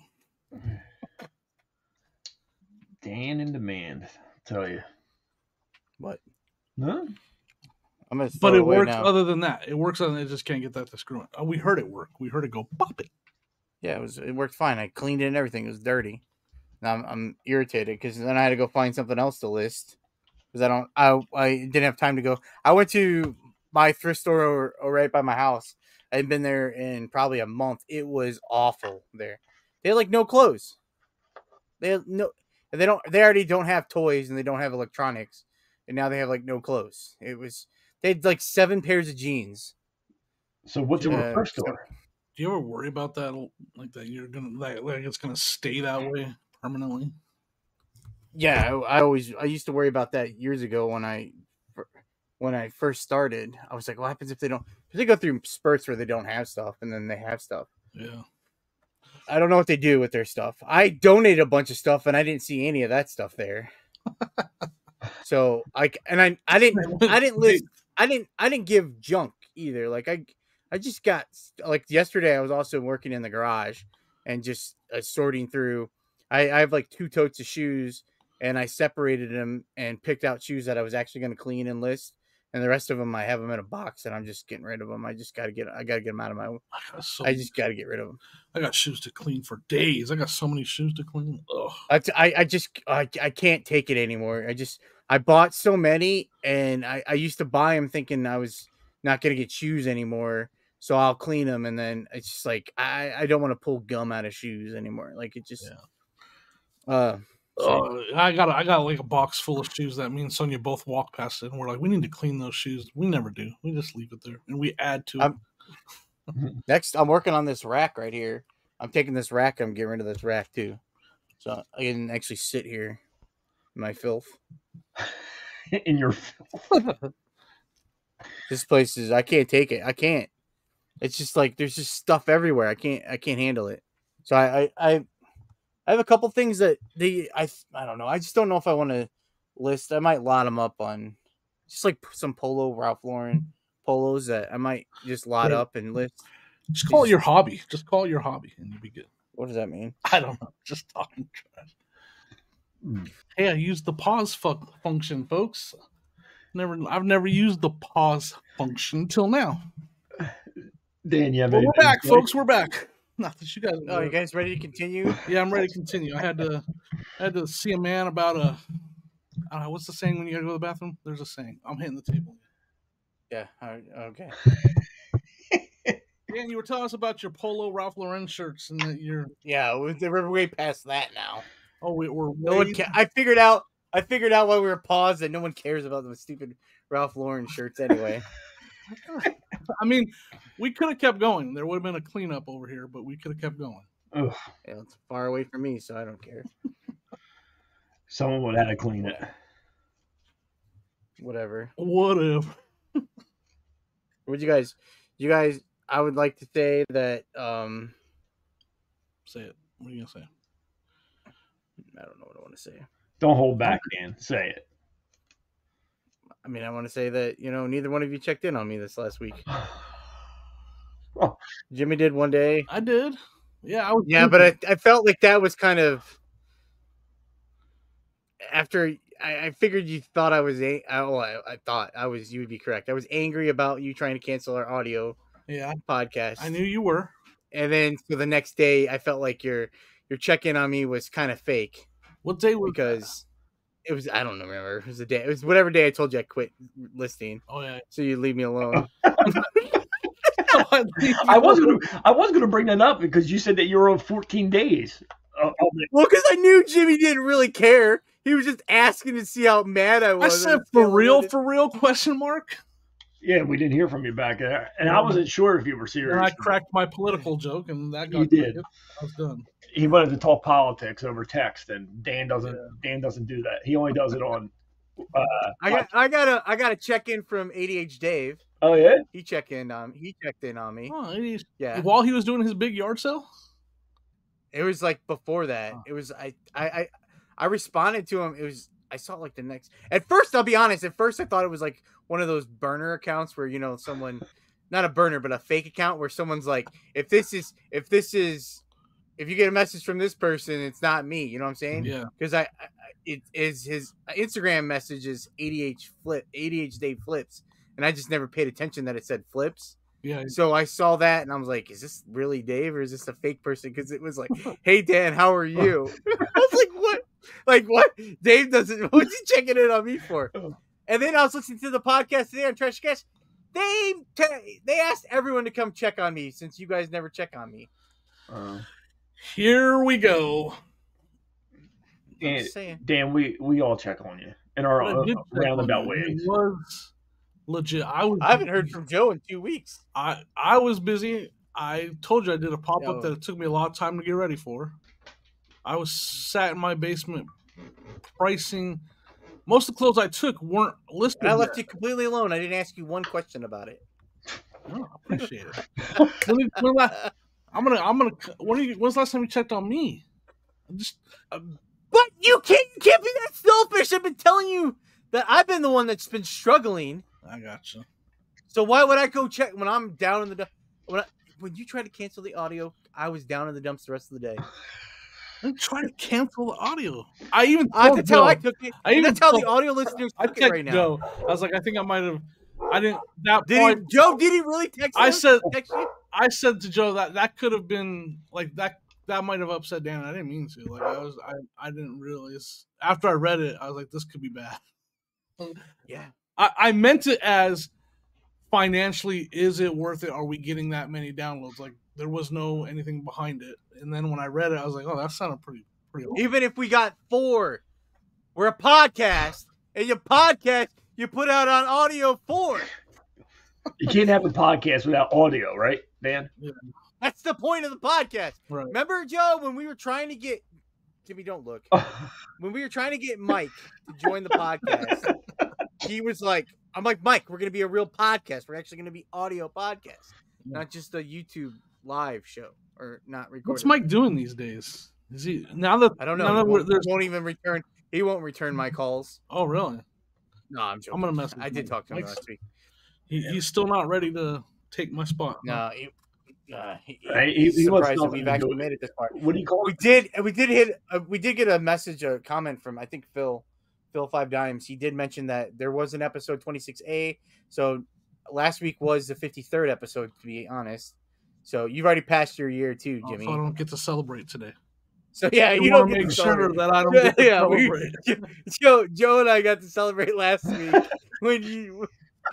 Dan in demand, I tell you. What? No. But it works. Now. Other than that, it works. It just can't get that to screw it. We heard it work. We heard it go Bop It. Yeah, it worked fine. I cleaned it and everything. It was dirty. Now I'm irritated because then I had to go find something else to list because I didn't have time to go. I went to my thrift store right by my house. I hadn't been there in probably a month. It was awful there. They had like no clothes. They already don't have toys and they don't have electronics. and now they have like no clothes. They had like 7 pairs of jeans. So what's your first store? Do you ever worry about that? Like that you're gonna like it's gonna stay that way permanently? Yeah, I used to worry about that years ago when I first started. I was like, what happens if they don't? Because they go through spurts where they don't have stuff, and then they have stuff. Yeah. I don't know what they do with their stuff. I donated a bunch of stuff, and I didn't see any of that stuff there. So I didn't give junk either. Like I just got, like, yesterday I was also working in the garage and just sorting through. I have like 2 totes of shoes, and I separated them and picked out shoes that I was actually going to clean and list. And the rest of them, I have them in a box, and I'm just getting rid of them. I gotta get them out of my. I just gotta get rid of them. I got shoes to clean for days. I got so many shoes to clean. Ugh. I can't take it anymore. I bought so many, and I used to buy them thinking I was not gonna get shoes anymore, so I'll clean them, and then it's just like I don't want to pull gum out of shoes anymore. Like it just. Yeah. I got like a box full of shoes that me and Sonia both walk past it, and we're like, we need to clean those shoes. We never do. We just leave it there, and we add to it. Next, I'm working on this rack right here. I'm taking this rack. I'm getting rid of this rack too, so I can actually sit here in my filth. In your filth. This place is. I can't take it. I can't. It's just like there's just stuff everywhere. I can't handle it. So I have a couple things that I don't know. I just don't know if I want to list. I might lot them up on just like some Ralph Lauren polos that I might just lot up and list. Just call it your hobby. Just call it your hobby, and you'll be good. What does that mean? I don't know. Just talking trash. Hey, I used the pause function, folks. I've never used the pause function until now. Dan, yeah, we're back, folks. We're back. Not that you guys. Oh, you guys ready to continue? Yeah, I'm ready to continue. I had to see a man about I don't know, what's the saying when you gotta go to the bathroom? There's a saying. I'm hitting the table. Yeah. Okay. Dan, you were telling us about your polo Ralph Lauren shirts and that you're. Yeah, we're way past that now. Oh, we're. No one I figured out while we were paused that no one cares about those stupid Ralph Lauren shirts anyway. I mean, we could have kept going. There would have been a cleanup over here, but we could have kept going. Ugh. Yeah, it's far away from me, so I don't care. Someone would have to clean it. Whatever. Whatever. Would you guys? I would like to say that. Say it. What are you gonna say? I don't know what I want to say. Don't hold back, Dan. Say it. I mean, I want to say that, neither one of you checked in on me this last week. Oh. Jimmy did one day. I did. Yeah, I was. Yeah, but I felt like that was kind of after I figured you thought I was I thought I was. You would be correct. I was angry about you trying to cancel our audio podcast. I knew you were. And then for the next day, I felt like your check-in on me was kind of fake. What day was because it was, I don't remember. It was the day. It was whatever day I told you I quit listing. Oh yeah. So you leave me alone. I was gonna bring that up because you said that you were on 14 days. Well, because I knew Jimmy didn't really care. He was just asking to see how mad I was. I said, for real? Question mark? Yeah, we didn't hear from you back there, and I wasn't sure if you were serious. And I cracked my political joke, and that got. You did. I was done. He wanted to talk politics over text, and Dan doesn't. Yeah. Dan doesn't do that. He only does it on. I got a check in from ADH Dave. Oh yeah. He checked in on me. Oh, yeah. While he was doing his big yard sale. It was like before that. Oh. It was I responded to him. It was I saw like the next. At first, I'll be honest. At first, I thought it was like one of those burner accounts where someone, not a burner but a fake account where someone's like, if you get a message from this person, it's not me. You know what I'm saying? Yeah. Because it is his Instagram message is ADH Dave Flips, and I just never paid attention that it said Flips. Yeah. So I saw that and I was like, is this really Dave or is this a fake person? Because it was like, hey Dan, how are you? I was like, what? Like what? Dave doesn't. What's he checking in on me for? And then I was listening to the podcast today on Trash Cash. They asked everyone to come check on me since you guys never check on me. Here we go. Dan, we all check on you. in our But I did check on roundabout you, and ways. it was legit. I haven't heard from Joe in 2 weeks. I was busy. I told you I did a pop up Yo. that it took me a lot of time to get ready for. I was sat in my basement pricing. Most of the clothes I took weren't listed. And I left yet. you completely alone. I didn't ask you one question about it. Oh, I appreciate it. I'm gonna. When's the last time you checked on me? But you can't be that selfish. I've been telling you that I've been the one that's been struggling. I gotcha. So why would I go check when I'm down in the when you tried to cancel the audio? I was down in the dumps the rest of the day. I'm trying to cancel the audio. I even told That's Joe. how I took it. That's how the audio listeners took it right now. Joe. I was like, I think I might have. I didn't. That Did point, he? Joe? Did he really text? Text you? I said to Joe that could have been like that. That might have upset Dan. I didn't mean to. Like I didn't realize. After I read it, I was like, this could be bad. Yeah. I meant it as financially, is it worth it? Are we getting that many downloads? Like there was no anything behind it. And then when I read it, I was like, oh, that sounded pretty. Awesome. Even if we got 4, we're a podcast, and your podcast you put out on audio 4. You can't have a podcast without audio, right, Dan? Yeah. That's the point of the podcast. Right. Remember, Joe, when we were trying to get Jimmy, don't look. When we were trying to get Mike to join the podcast, he was like, I'm like, Mike, we're going to be a real podcast. We're actually going to be audio podcast, not just a YouTube live show or not recorded. What's Mike doing these days? Is he now that I don't know? He won't even return. He won't return my calls. Oh, really? No, I'm joking. I'm gonna mess. I did talk to him last week. He's still not ready to take my spot. No, he's surprised that we've actually made it this far. What do you call it? We did get a comment from I think Phil 5 Dimes. He did mention that there was an episode 26A. So last week was the 53rd episode, to be honest. So you've already passed your year too, Jimmy. So I don't get to celebrate today. So yeah, you don't get make to sure that I don't get to celebrate. Joe and I got to celebrate last week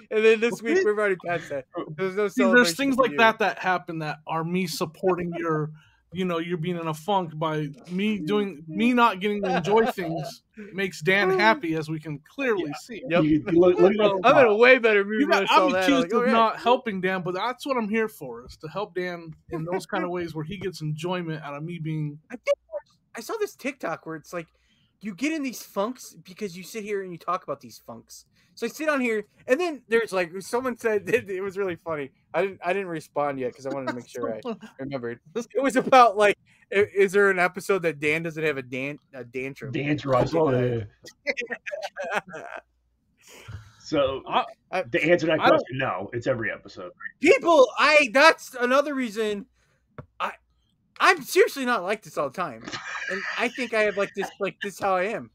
and then this week we've already passed that. There's no celebration. There's things like that happen that are me supporting your, you're being in a funk by me not getting to enjoy things makes Dan happy, as we can clearly see. Yep. I'm in a way better mood. I'm accused of not helping Dan, but that's what I'm here for, is to help Dan in those kind of ways where he gets enjoyment out of me being. I saw this TikTok where it's like you get in these funks because you sit here and you talk about these funks. So I sit on here, and then there's like someone said it was really funny. I didn't respond yet because I wanted to make sure I remembered. It was about like, is there an episode that Dan doesn't have a tantrum? So to answer that question, no, it's every episode. People, that's another reason. I'm seriously not like this all the time, and I think I have like this how I am.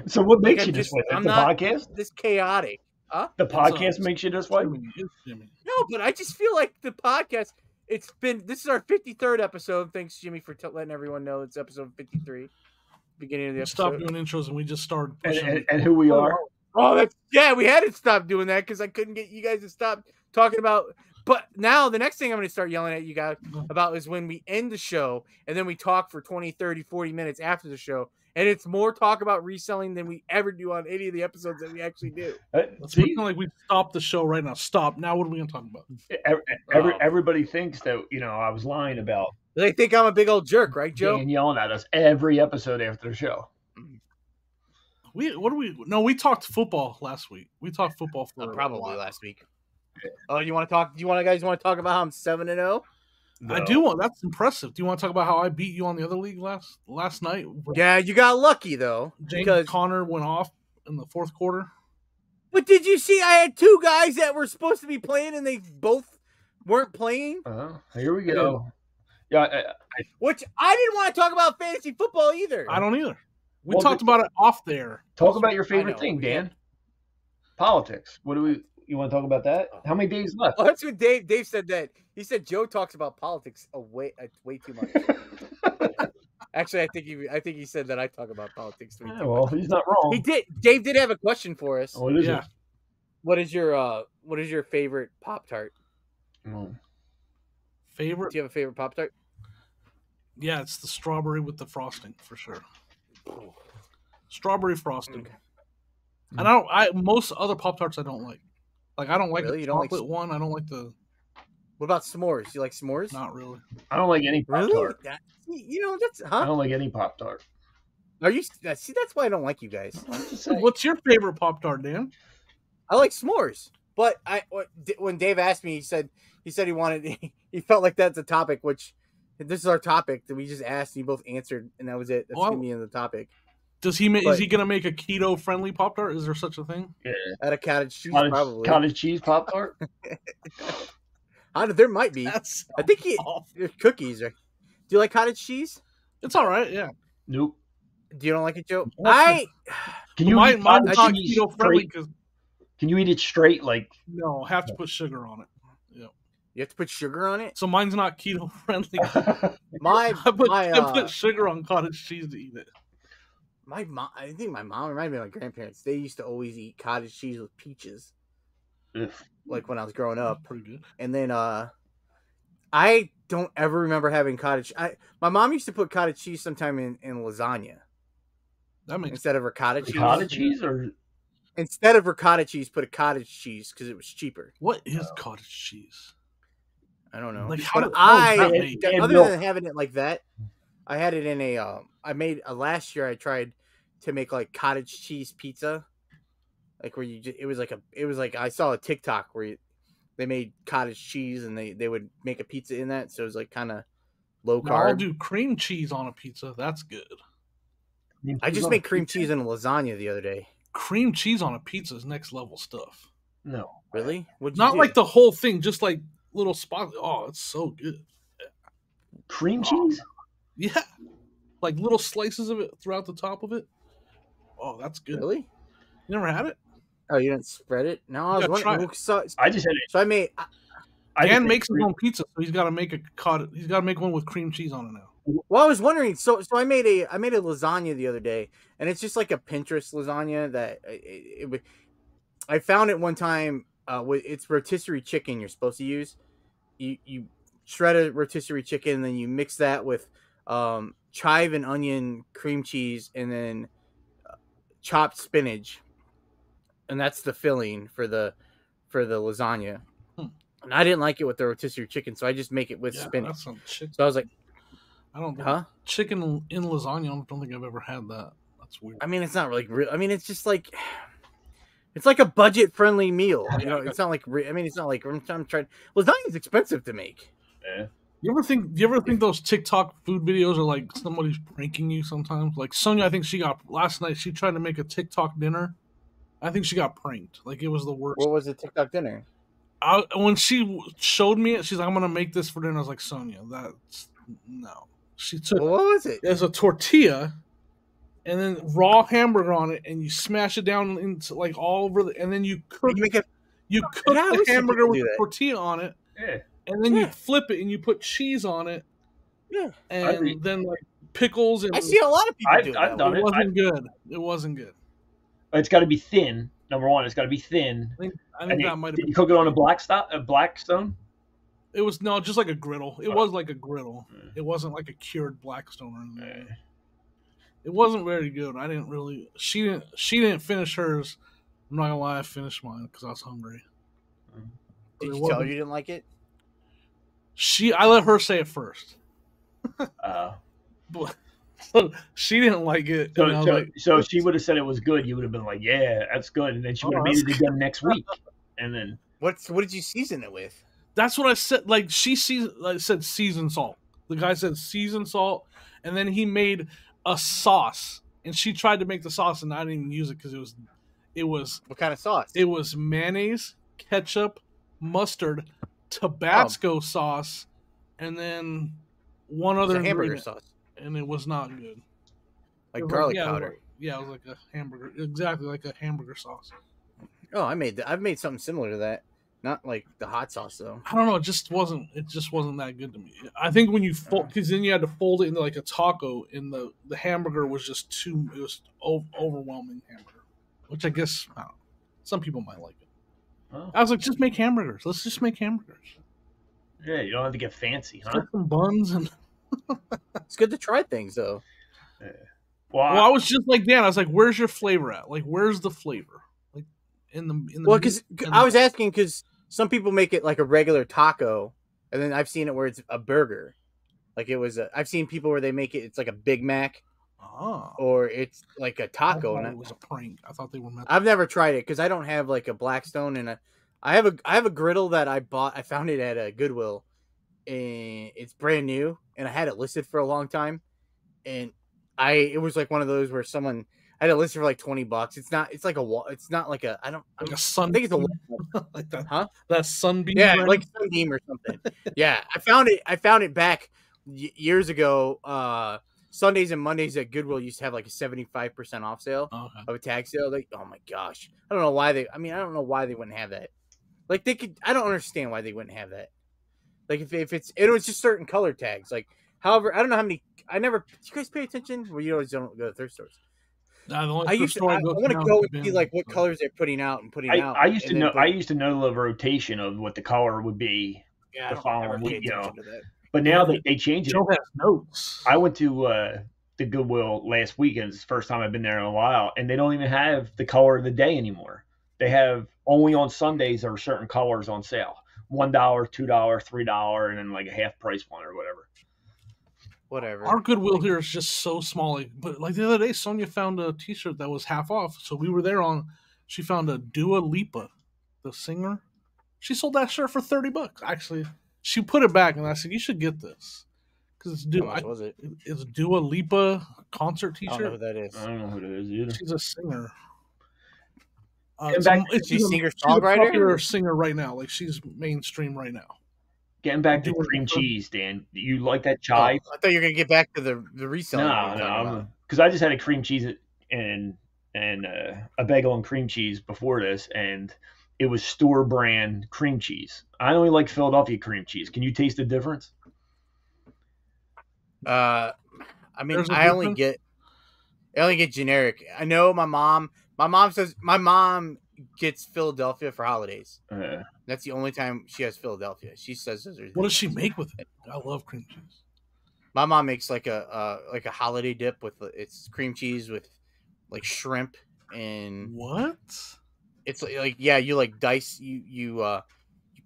So what makes you this way? The podcast? This chaotic. Huh? The podcast makes you this way? No, but I just feel like the podcast. This is our 53rd episode. Thanks, Jimmy, for letting everyone know it's episode 53. Beginning of the episode. Stop doing intros and we just started pushing. And who we are. Oh, we had to stop doing that because I couldn't get you guys to stop talking about. But now the next thing I'm going to start yelling at you guys about is when we end the show and then we talk for 20, 30, 40 minutes after the show. And it's more talk about reselling than we ever do on any of the episodes that we actually do. It's like we stopped the show right now. Stop. Now what are we going to talk about? Everybody thinks that, I was lying about. They think I'm a big old jerk, right, Joe? And yelling at us every episode after the show. We talked football last week. We talked football for probably last week. Oh, you want to talk? Do you guys want to talk about how I'm 7-0? No. I do want. That's impressive. Do you want to talk about how I beat you on the other league last night? Yeah, you got lucky though. James Conner went off in the fourth quarter. But did you see? I had 2 guys that were supposed to be playing, and they both weren't playing. Here we go. Yeah, which I didn't want to talk about fantasy football either. I don't either. We talked about it off there. Talk about your favorite thing, Dan. Politics. You want to talk about that? How many days left? Oh, that's what Dave said that. He said Joe talks about politics way too much. Actually, I think he said that I talk about politics way too much. Well, he's not wrong. He did. Dave did have a question for us. What is it? What is your favorite Poptart? Favorite? Do you have a favorite Poptart? Yeah, it's the strawberry with the frosting for sure. Strawberry frosting. And I most other Pop-Tarts I don't like. Like I don't like Really? the You don't like chocolate one. I don't like the. What about s'mores? You like s'mores? Not really. I don't like any Really? Pop-Tart. That's I don't like any Pop-Tart. Are you? See, that's why I don't like you guys. What's your favorite Pop-Tart, Dan? I like s'mores, but when Dave asked me, he said he wanted he felt like that's a topic. Which this is our topic that we just asked. And you both answered, and that was it. That's gonna be in the topic. Does he? Is he gonna make a keto friendly Pop-Tart? Is there such a thing? Yeah. At a cottage cheese, probably cottage cheese Pop-Tart. There might be. I think cookies. Right? Do you like cottage cheese? It's all right. Yeah. Nope. Do you don't like it, Joe? Can you mine's not keto friendly because. Can you eat it straight? Like no, have to put sugar on it. Yeah. You have to put sugar on it. So mine's not keto friendly. I put sugar on cottage cheese to eat it. My mom, I think my mom, or might be my grandparents, they used to always eat cottage cheese with peaches. Like when I was growing up. Pretty good. And then I don't ever remember having cottage. My mom used to put cottage cheese sometime in lasagna. That makes instead of ricotta cheese. Ricotta cheese, or instead of ricotta cheese, put a cottage cheese because it was cheaper. What is cottage cheese? I don't know. Like but other than having it like that, I had it in last year I tried to make like cottage cheese pizza. Like where it was like I saw a TikTok where they made cottage cheese and they would make a pizza in that, so it was like kind of low carb. I'll do cream cheese on a pizza. That's good. I just made cream cheese in a lasagna the other day. Cream cheese on a pizza is next level stuff. No, really? Not like the whole thing, just like little spots. Oh, it's so good. Cream cheese? Yeah, like little slices of it throughout the top of it. Oh, that's good. Really? You never had it? Oh, you didn't spread it? No, I was wondering. I just had it. So I made. Dan makes his own pizza, so he's got to make He's got to make one with cream cheese on it now. Well, I was wondering. So I made a lasagna the other day, and it's just like a Pinterest lasagna that I found it one time. It's rotisserie chicken you're supposed to use. You shred a rotisserie chicken, and then you mix that with chive and onion, cream cheese, and then chopped spinach, and that's the filling for the lasagna. And I didn't like it with the rotisserie chicken, so I just make it with spinach. So I was like, I don't know. Chicken in lasagna, I don't think I've ever had that. That's weird. I mean, it's not really real. I mean, it's just like it's like a budget-friendly meal. You know, it's not like it's not like I'm trying. Lasagna is expensive to make. Yeah. Do you ever think those TikTok food videos are like somebody's pranking you sometimes? Like Sonia, I think last night she tried to make a TikTok dinner. I think she got pranked. Like it was the worst. What was the TikTok dinner? When she showed me it, she's like, "I'm gonna make this for dinner." I was like, "Sonia, that's no." She took what was it? There's a tortilla, and then raw hamburger on it, and you smash it down into like all over and then you cook. You cook the hamburger with the tortilla on it, and then you flip it and you put cheese on it, and then like pickles. And I see a lot of people do I've that. done it. It wasn't good. It's got to be thin. Number one, it's got to be thin. I think that might have been. Did you cook it on a black stone? It was just like a griddle. It was like a griddle. It wasn't like a cured Blackstone or anything. It wasn't very good. I didn't really. She didn't finish hers. I'm not gonna lie, I finished mine because I was hungry. Did you tell her you didn't like it? I let her say it first. But she didn't like it. So she would have said it was good. You would have been like, "Yeah, that's good," and then she would have made it again next week. And then what did you season it with? That's what I said. Like said seasoned salt. The guy said seasoned salt, and then he made a sauce, and she tried to make the sauce, and I didn't even use it because it was what kind of sauce? It was mayonnaise, ketchup, mustard, Tabasco sauce, and then one other hamburger sauce, and it was not good. Like garlic powder. It was like a hamburger, exactly like a hamburger sauce. Oh, I've made something similar to that. Not like the hot sauce though. I don't know. It just wasn't that good to me. I think when you fold, because then you had to fold it into like a taco, and the hamburger was just too. It was overwhelming hamburger, which I guess I don't know, some people might like it. Oh. I was like, just make hamburgers. Let's just make hamburgers. Yeah, you don't have to get fancy, huh? Get some buns and. It's good to try things though. Yeah. Well, I was just like Dan. I was like, "Where's your flavor at? Like, where's the flavor?" in the Well, because I was asking because some people make it like a regular taco, and then I've seen it where it's a burger. Like it was, I've seen people where they make it. It's like a Big Mac, or it's like a taco. I thought it was a prank. I thought they were meant. I've never tried it because I don't have like a Blackstone, and I have a griddle that I bought. I found it at a Goodwill, and it's brand new, and I had it listed for a long time, and it was like one of those where someone. I had it listed for like $20. It's not. It's like a wall. It's not like a. I don't. Like a sun. I think it's a wall. Like that. Huh? That sunbeam. Yeah, brand? like Sunbeam or something. Yeah, I found it back years ago. Sundays and Mondays at Goodwill used to have like a 75% off sale of a tag sale. Like, oh my gosh, I don't know why they. I mean, I don't know why they wouldn't have that. Like they could. I don't understand why they wouldn't have that. Like if it was just certain color tags. Like, however, I don't know how many. I never. Do you guys pay attention? Well, you always don't go to thrift stores. I want to go and see like what colors they're putting out and putting out. I used to know. I used to know the rotation of what the color would be the following week. You know, but now they change it. Have notes. I went to the Goodwill last weekend. It's the first time I've been there in a while, and they don't even have the color of the day anymore. They have only on Sundays there are certain colors on sale: $1, $2, $3, and then like a half price one or whatever. Whatever. Our Goodwill here is just so small. But like the other day, Sonia found a T-shirt that was half off. So we were there on. She found a Dua Lipa, the singer. She sold that shirt for $30. Actually, she put it back, and I said, "You should get this because it's Dua." How much was it? It's Dua Lipa concert T-shirt. I don't know who that is. I don't know who that is either. She's a singer. She's a singer-songwriter. Popular singer right now. Like she's mainstream right now. Getting back to cream cheese, Dan. You like that chive? I thought you were gonna get back to the reseller. No, because I just had a cream cheese and a bagel and cream cheese before this, and it was store brand cream cheese. I only like Philadelphia cream cheese. Can you taste the difference? I mean, I only get generic. I know my mom says my mom gets Philadelphia for holidays. That's the only time she has Philadelphia. She says, "What does she make with it?" I love cream cheese. My mom makes like a holiday dip with it's cream cheese with like shrimp and what? It's like you like dice you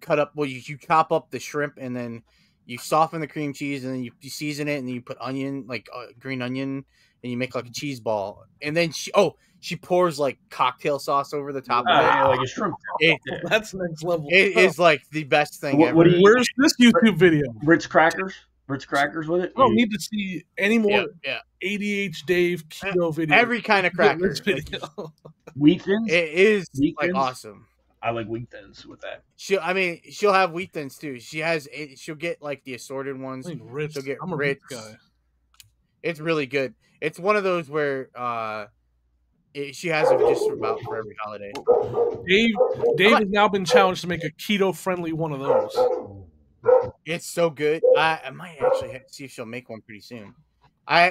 cut up you chop up the shrimp and then you soften the cream cheese and then you season it and then you put onion like green onion and you make like a cheese ball and then she pours like cocktail sauce over the top of it. Like a shrimp. That's next level. It is like the best thing ever. Where's this YouTube video? Ritz crackers with it? I don't need to see any more ADH Dave keto video. Every kind of cracker. Wheat thins? It is like awesome. I like wheat thins with that. She'll have wheat thins too. She'll get like the assorted ones. She'll get Ritz guy. It's really good. It's one of those where she has it just about for every holiday. Dave has now been challenged to make a keto-friendly one of those. It's so good. I might actually see if she'll make one pretty soon. I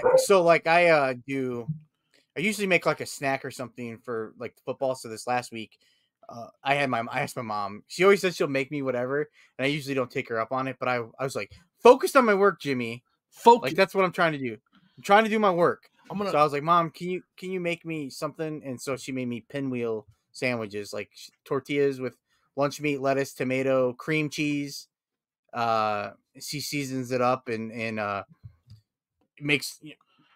usually make like a snack or something for like football. So this last week, I asked my mom. She always says she'll make me whatever, and I usually don't take her up on it. But I was like, focused on my work, Jimmy. Like that's what I'm trying to do. I'm trying to do my work. So I was like, Mom, can you make me something? And so she made me Pinwheel sandwiches, like tortillas with lunch meat, lettuce, tomato, cream cheese. She seasons it up and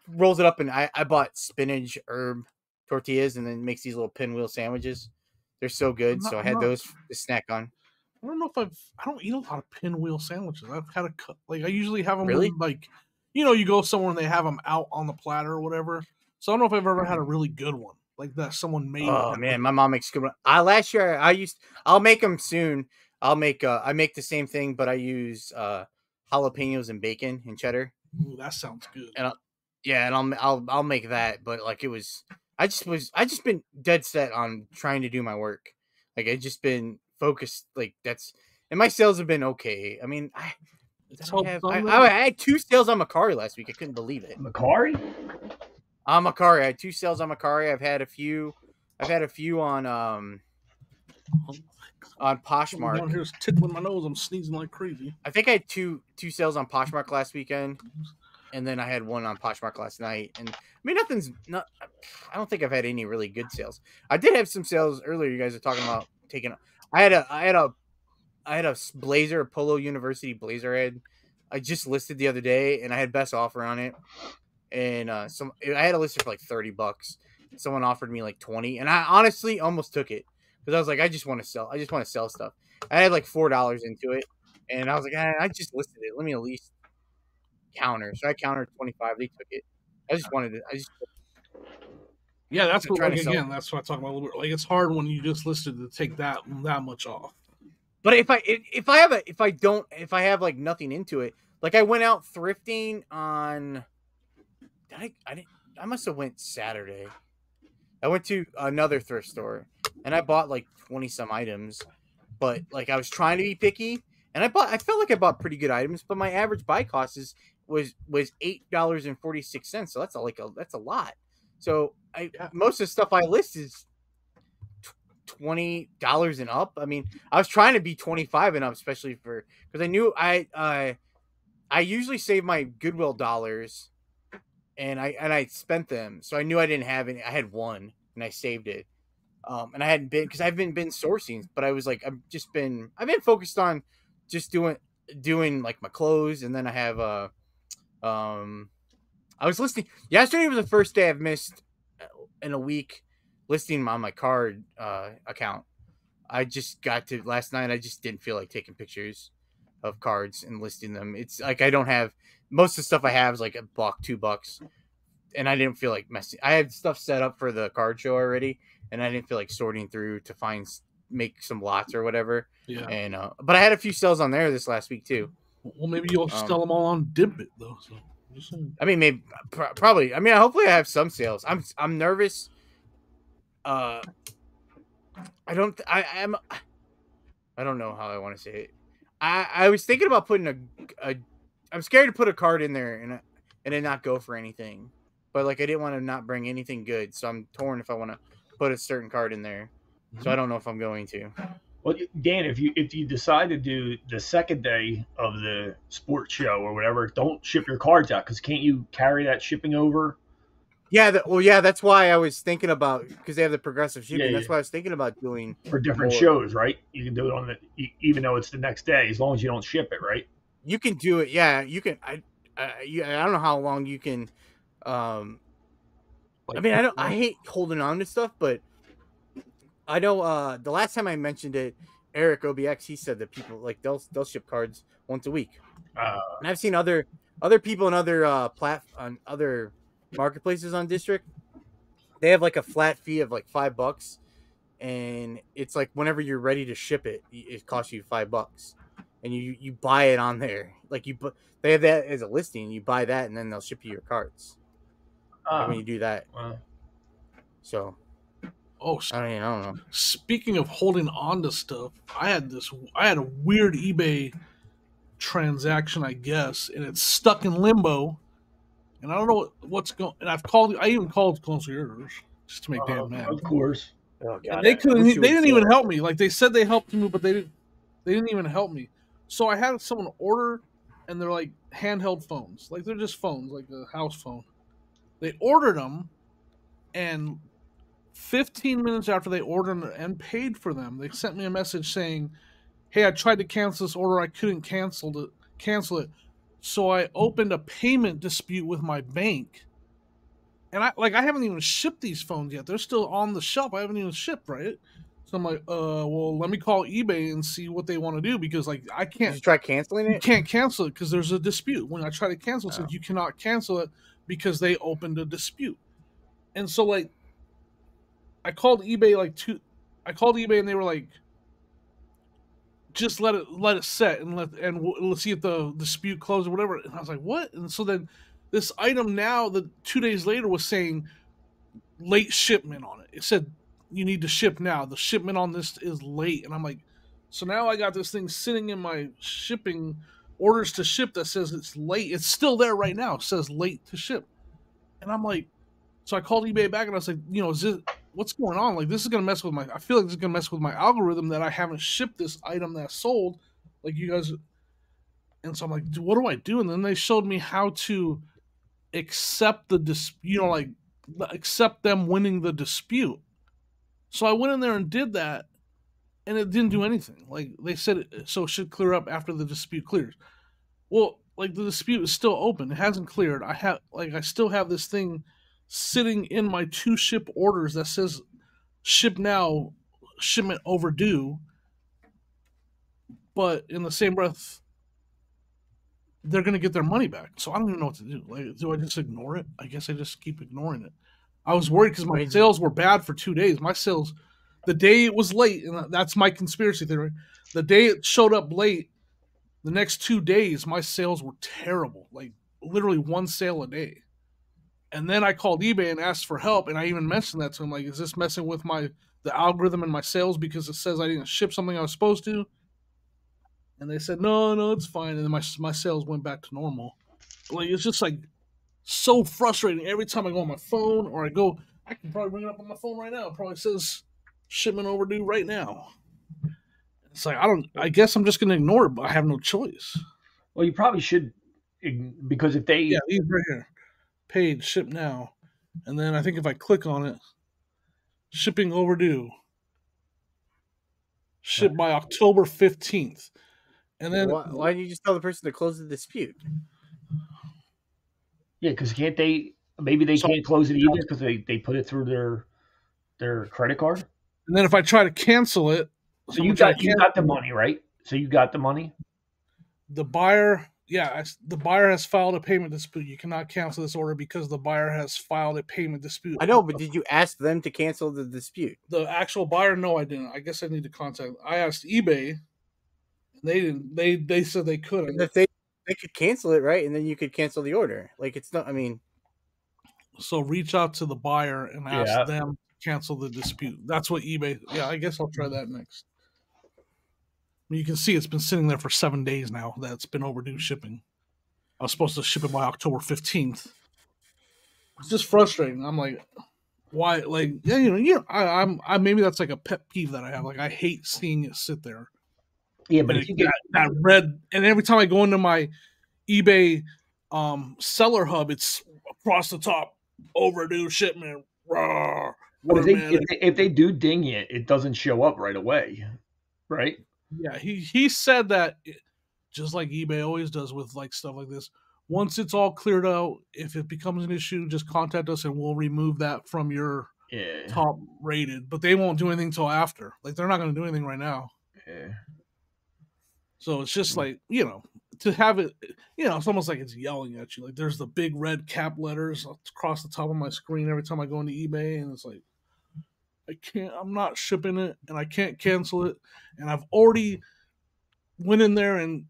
rolls it up. And I bought spinach herb tortillas and then makes these little Pinwheel sandwiches. They're so good. So I had those to snack on. I don't know if I don't eat a lot of Pinwheel sandwiches. I've had I usually have them really like. You go somewhere and they have them out on the platter or whatever. So I don't know if I've ever had a really good one like that someone made. Oh man, my mom makes good one. Last year I'll make them soon. I make the same thing, but I use jalapenos and bacon and cheddar. Ooh, that sounds good. And I'll make that. But like I just been dead set on trying to do my work. Like I just been focused. Like and my sales have been okay. I mean I had 2 sales on Macari last week. I couldn't believe it. Macari? On Macari. I had 2 sales on Macari. I've had a few on Poshmark. One here's tickling my nose. I'm sneezing like crazy. I think I had two sales on Poshmark last weekend. and then I had one on Poshmark last night. And I mean, I don't think I've had any really good sales. I did have some sales earlier. You guys are talking about taking. I had a blazer, a Polo University blazer I just listed the other day, and I had best offer on it. And I had a listed for like $30. Someone offered me like 20, and I honestly almost took it because I was like, I just want to sell stuff. I had like $4 into it, and I was like, I just listed it. Let me at least counter. So I countered 25. They took it. Yeah, that's what, trying like, to sell. again, that's what I talk about a little bit. Like, it's hard when you just listed to take that much off. But if I have like nothing into it, like I went out thrifting on. I must have went Saturday. I went to another thrift store and I bought like 20 some items, but like I was trying to be picky and I felt like I bought pretty good items, but my average buy cost was $8.46. So that's a lot. So most of the stuff I list is $20 and up. I mean, I was trying to be 25 and up, especially because I knew I usually save my Goodwill dollars. And I spent them, so I knew I didn't have any. I had one, and I saved it. And I hadn't been because I haven't been sourcing, but I was like, I've been focused on just doing like my clothes, and then I have I was listing. Yesterday was the first day I've missed in a week listing on my card account. I just got to last night. I just didn't feel like taking pictures of cards and listing them. It's like I don't have. Most of the stuff I have is like $1, $2, and I didn't feel like messing. I had stuff set up for the card show already, and I didn't feel like sorting through to make some lots or whatever. Yeah. And but I had a few sales on there this last week too. Well, maybe you'll sell them all on Dibbit though. So I mean, maybe probably. I mean, hopefully I have some sales. I'm nervous. I don't know how I want to say it. I was thinking about putting I'm scared to put a card in there and it not go for anything, but like I didn't want to not bring anything good, so I'm torn if I want to put a certain card in there. Mm-hmm. So I don't know if I'm going to. Well, Dan, if you decide to do the second day of the sports show or whatever, don't ship your cards out because can't you carry that shipping over? Yeah, that's why I was thinking about because they have the progressive shipping. Yeah, that's why I was thinking about doing for different shows, right? You can do it on even though it's the next day, as long as you don't ship it, right? You can do it, yeah. You can. I don't know how long you can. I mean, I hate holding on to stuff, but I know the last time I mentioned it, Eric OBX, he said that people like they'll ship cards once a week, and I've seen other people in other on other marketplaces on District. They have like a flat fee of like $5, and it's like whenever you're ready to ship it, it costs you $5. And you buy it on there, like they have that as a listing. You buy that, and then they'll ship you your cards. When you do that, so I don't know. Speaking of holding on to stuff, I had a weird eBay transaction, I guess, and it's stuck in limbo, and I don't know what's going. And I even called concierge just to make Dan mad. Of course, oh, God, and they couldn't. They didn't even help me. Like they said they helped me, but they didn't even help me. So I had someone order, and they're like handheld phones. Like they're just phones, like a house phone. They ordered them, and 15 minutes after they ordered and paid for them, they sent me a message saying, "Hey, I tried to cancel this order. I couldn't cancel it. So I opened a payment dispute with my bank. And I haven't even shipped these phones yet. They're still on the shelf. I haven't even shipped, right? So I'm like, well, let me call eBay and see what they want to do because, like, I can't. Did you try canceling it? You can't cancel it because there's a dispute. When I try to cancel it, says you cannot cancel it because they opened a dispute. And so, like, I called eBay and they were like, just let it set and let's see if the dispute closes or whatever. And I was like, what? And so then this item now, 2 days later, was saying late shipment on it. It said, you need to ship now. The shipment on this is late. And I'm like, so now I got this thing sitting in my shipping orders to ship that says it's late. It's still there right now. It says late to ship. And I'm like, so I called eBay back and I was like, what's going on? Like, this is going to mess with I feel like this is going to mess with my algorithm that I haven't shipped this item that's sold. Like, you guys. And so I'm like, what do I do? And then they showed me how to accept the dispute, like accept them winning the dispute. So I went in there and did that, and it didn't do anything. Like they said, it should clear up after the dispute clears. Well, like the dispute is still open. It hasn't cleared. I still have this thing sitting in my 2 ship orders that says ship now, shipment overdue. But in the same breath, they're going to get their money back. So I don't even know what to do. Like, do I just ignore it? I guess I just keep ignoring it. I was worried because my sales were bad for 2 days. My sales, the day it was late, and that's my conspiracy theory, the day it showed up late, the next 2 days, my sales were terrible. Like, literally 1 sale a day. And then I called eBay and asked for help, and I even mentioned that to him. Like, is this messing with the algorithm in my sales because it says I didn't ship something I was supposed to? And they said, no, it's fine. And then my sales went back to normal. Like, it's just, like, so frustrating. Every time I go on my phone or I can probably bring it up on my phone right now. It probably says shipment overdue right now. It's like, I guess I'm just going to ignore it, but I have no choice. Well, you probably should, because if they... Yeah, these right here. Paid, ship now. And then I think if I click on it, shipping overdue. Ship by October 15th. And then why didn't you just tell the person to close the dispute? Yeah, because can't they? Maybe they can't close it either because they put it through their credit card. And then if I try to cancel it, so you got the money, right? So you got the money. The buyer has filed a payment dispute. You cannot cancel this order because the buyer has filed a payment dispute. I know, but did you ask them to cancel the dispute? The actual buyer, no, I didn't. I guess I need to contact. I asked eBay. They didn't. They said they couldn't. If they could cancel it, right? And then you could cancel the order. Like, it's not. I mean, so reach out to the buyer and ask them to cancel the dispute. That's what eBay. Yeah, I guess I'll try that next. I mean, you can see it's been sitting there for 7 days now. That's been overdue shipping. I was supposed to ship it by October 15th. It's just frustrating. I'm like, why? Like, I maybe that's like a pet peeve that I have. Like, I hate seeing it sit there. Yeah, but if you get that red, and every time I go into my eBay seller hub, it's across the top, overdue shipment. Rawr, if they do ding it, it doesn't show up right away, right? Yeah, he said that just like eBay always does with like stuff like this. Once it's all cleared out, if it becomes an issue, just contact us and we'll remove that from your top rated. But they won't do anything till after. Like, they're not going to do anything right now. Yeah. So it's just like, to have it, it's almost like it's yelling at you. Like, there's the big red cap letters across the top of my screen every time I go into eBay, and it's like, I'm not shipping it, and I can't cancel it. And I've already went in there and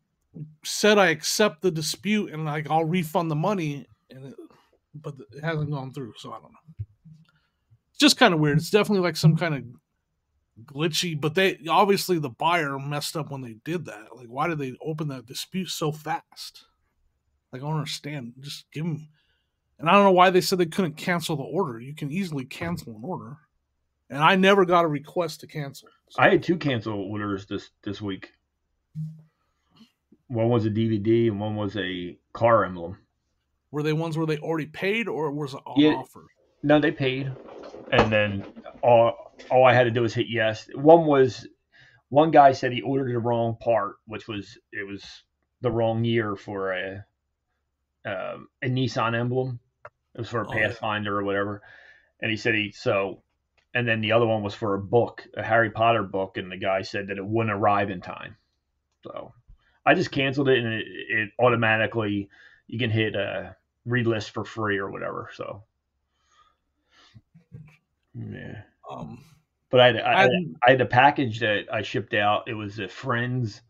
said I accept the dispute, and like I'll refund the money, but it hasn't gone through, so I don't know. It's just kind of weird. It's definitely like some kind of glitchy, but they obviously the buyer messed up when they did that. Like, why did they open that dispute so fast? Like, I don't understand. Just give them. And I don't know why they said they couldn't cancel the order. You can easily cancel an order, and I never got a request to cancel. So. I had 2 cancel orders this week. One was a DVD and one was a car emblem. Were they ones where they already paid, or was it on offer? No, they paid, and then all I had to do was hit yes. One guy said he ordered the wrong part, which was the wrong year for a Nissan emblem. It was for a Pathfinder or whatever, and he said and then the other one was for a book, a Harry Potter book, and the guy said that it wouldn't arrive in time. So I just canceled it, and it automatically, you can hit relist for free or whatever. So yeah. But I had a package that I shipped out. It was a Friends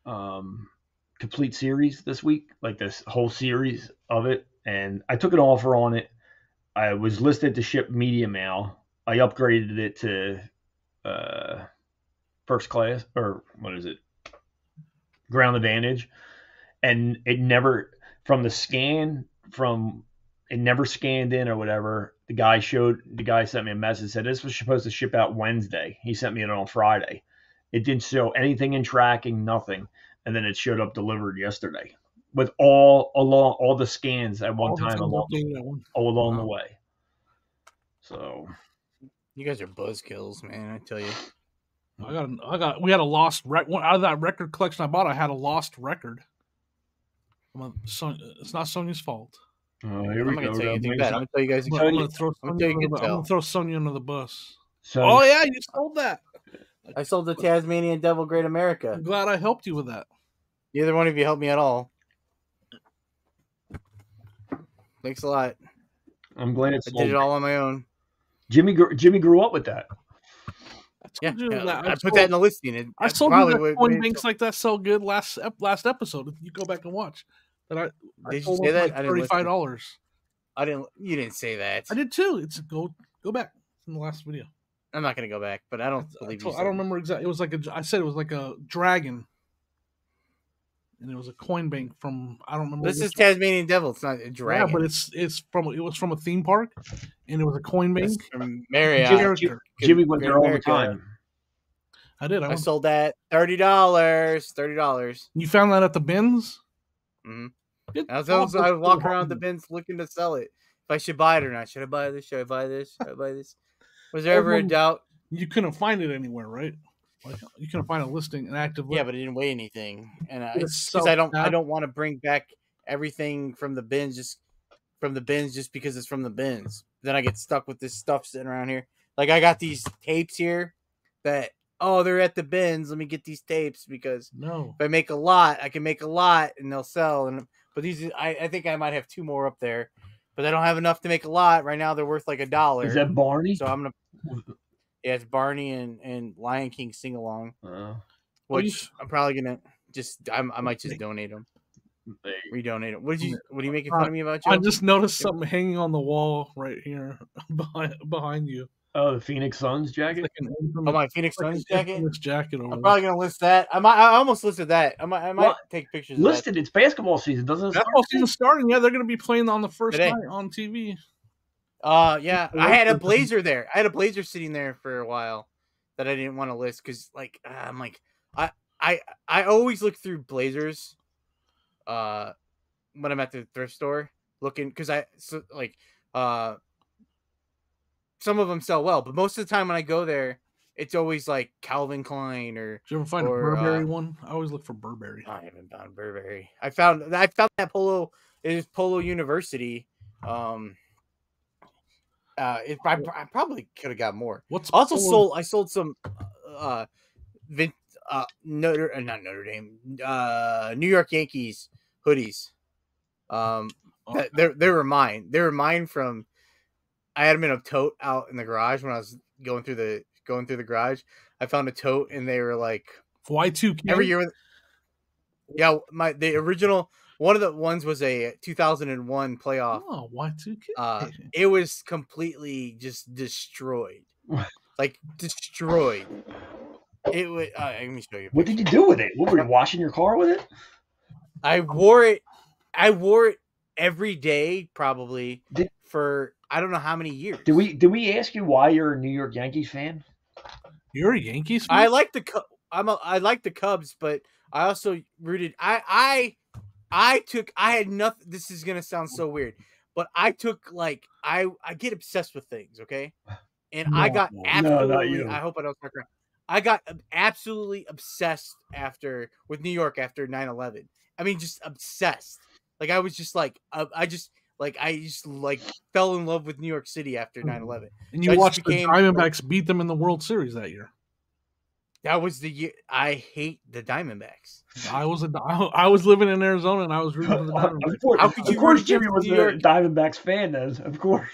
complete series this week, like this whole series of it, and I took an offer on it. I was listed to ship medium mail. I upgraded it to first class, or what is it? Ground Advantage, and it never it never scanned in or whatever. The guy sent me a message, said this was supposed to ship out Wednesday. He sent me it on Friday. It didn't show anything in tracking, nothing. And then it showed up delivered yesterday. with all the scans at one All the time things along updated at one. the Wow. way. So You guys are buzzkills, man. I tell you. We had a lost record out of that record collection I bought. I had a lost record. It's not Sonia's fault. here I'm we not go. gonna tell you anything bad. I'm gonna tell you guys. I'm gonna throw Sonia under the bus. Oh yeah, you sold that. I sold the Tasmanian Devil Great America. I'm glad I helped you with that. Neither one of you helped me at all. Thanks a lot. I'm glad I did it all on my own. Jimmy grew up with that. I put that in the listing. I sold you that coin banks like that so good last episode. You go back and watch. Did you say that? Like $35. You didn't say that. I did too. It's go back in the last video. I'm not gonna go back, but I don't believe you. I don't remember exactly. It was like I said it was like a dragon, and it was a coin bank from I don't remember. This is Tasmanian Devil. It's not a dragon. Yeah, but it was from a theme park, and it was a coin bank from Marriott. Jimmy went there all the time. I did. I sold that $30. You found that at the bins? Mm-hmm. I would walk around the bins looking to sell it. If I should buy it or not. Should I buy this? Should I buy this? Should I buy this? Was there ever a doubt? You couldn't find it anywhere, right? Like you couldn't find a listing, an active listing. Yeah, but it didn't weigh anything, and it's because I don't want to bring back everything from the bins just because it's from the bins. Then I get stuck with this stuff sitting around here. Like I got these tapes here that they're at the bins. Let me get these tapes because if I make a lot, I can make a lot and they'll sell. But these I think I might have 2 more up there. But I don't have enough to make a lot. Right now, they're worth like $1. Is that Barney? So I'm gonna. Yeah, it's Barney and Lion King sing along. Which I'm probably gonna I might just donate them. Redonate them. What are you making fun of me about, Joe? I just noticed something hanging on the wall right here behind you. Oh, the Phoenix Suns jacket. My Phoenix Suns jacket. I'm probably gonna list that. I almost listed that. I might take pictures. Listed. Of that. It's basketball season. Doesn't it? Basketball season starting. Yeah, they're gonna be playing on the first night on TV. Yeah, I had a blazer there. I had a blazer sitting there for a while that I didn't want to list because, I'm like, I always look through blazers, when I'm at the thrift store looking because some of them sell well, but most of the time when I go there, it's always like Calvin Klein or. Did you ever find a Burberry one? I always look for Burberry. I haven't found Burberry. I found that Polo. It is Polo University. I probably could have got more. I sold some not Notre Dame, New York Yankees hoodies. They were mine. They were mine from. I had them in a tote out in the garage when I was going through the garage. I found a tote and they were like Y2K every year. Yeah, the original. One of the ones was a 2001 playoff. Oh, Y2K. It was completely just destroyed. Like destroyed. It was. Let me show you. What did you do with it? What were you washing your car with it? I wore it every day, probably for I don't know how many years. Did we ask you why you're a New York Yankees fan? You're a Yankees fan? I like I like the Cubs, but I also rooted. I had nothing. This is gonna sound so weird, but I took I get obsessed with things, okay? And I got absolutely. No, not you. I hope I don't start crying. I got absolutely obsessed with New York after 9/11. I mean, just obsessed. Like I was just I just fell in love with New York City after 9/11. And you watched the Diamondbacks beat them in the World Series that year. That was the year. I hate the Diamondbacks. I was living in Arizona and I was rooting for the Diamondbacks. How could you? Of course, Jimmy was a Diamondbacks fan. Then, of course.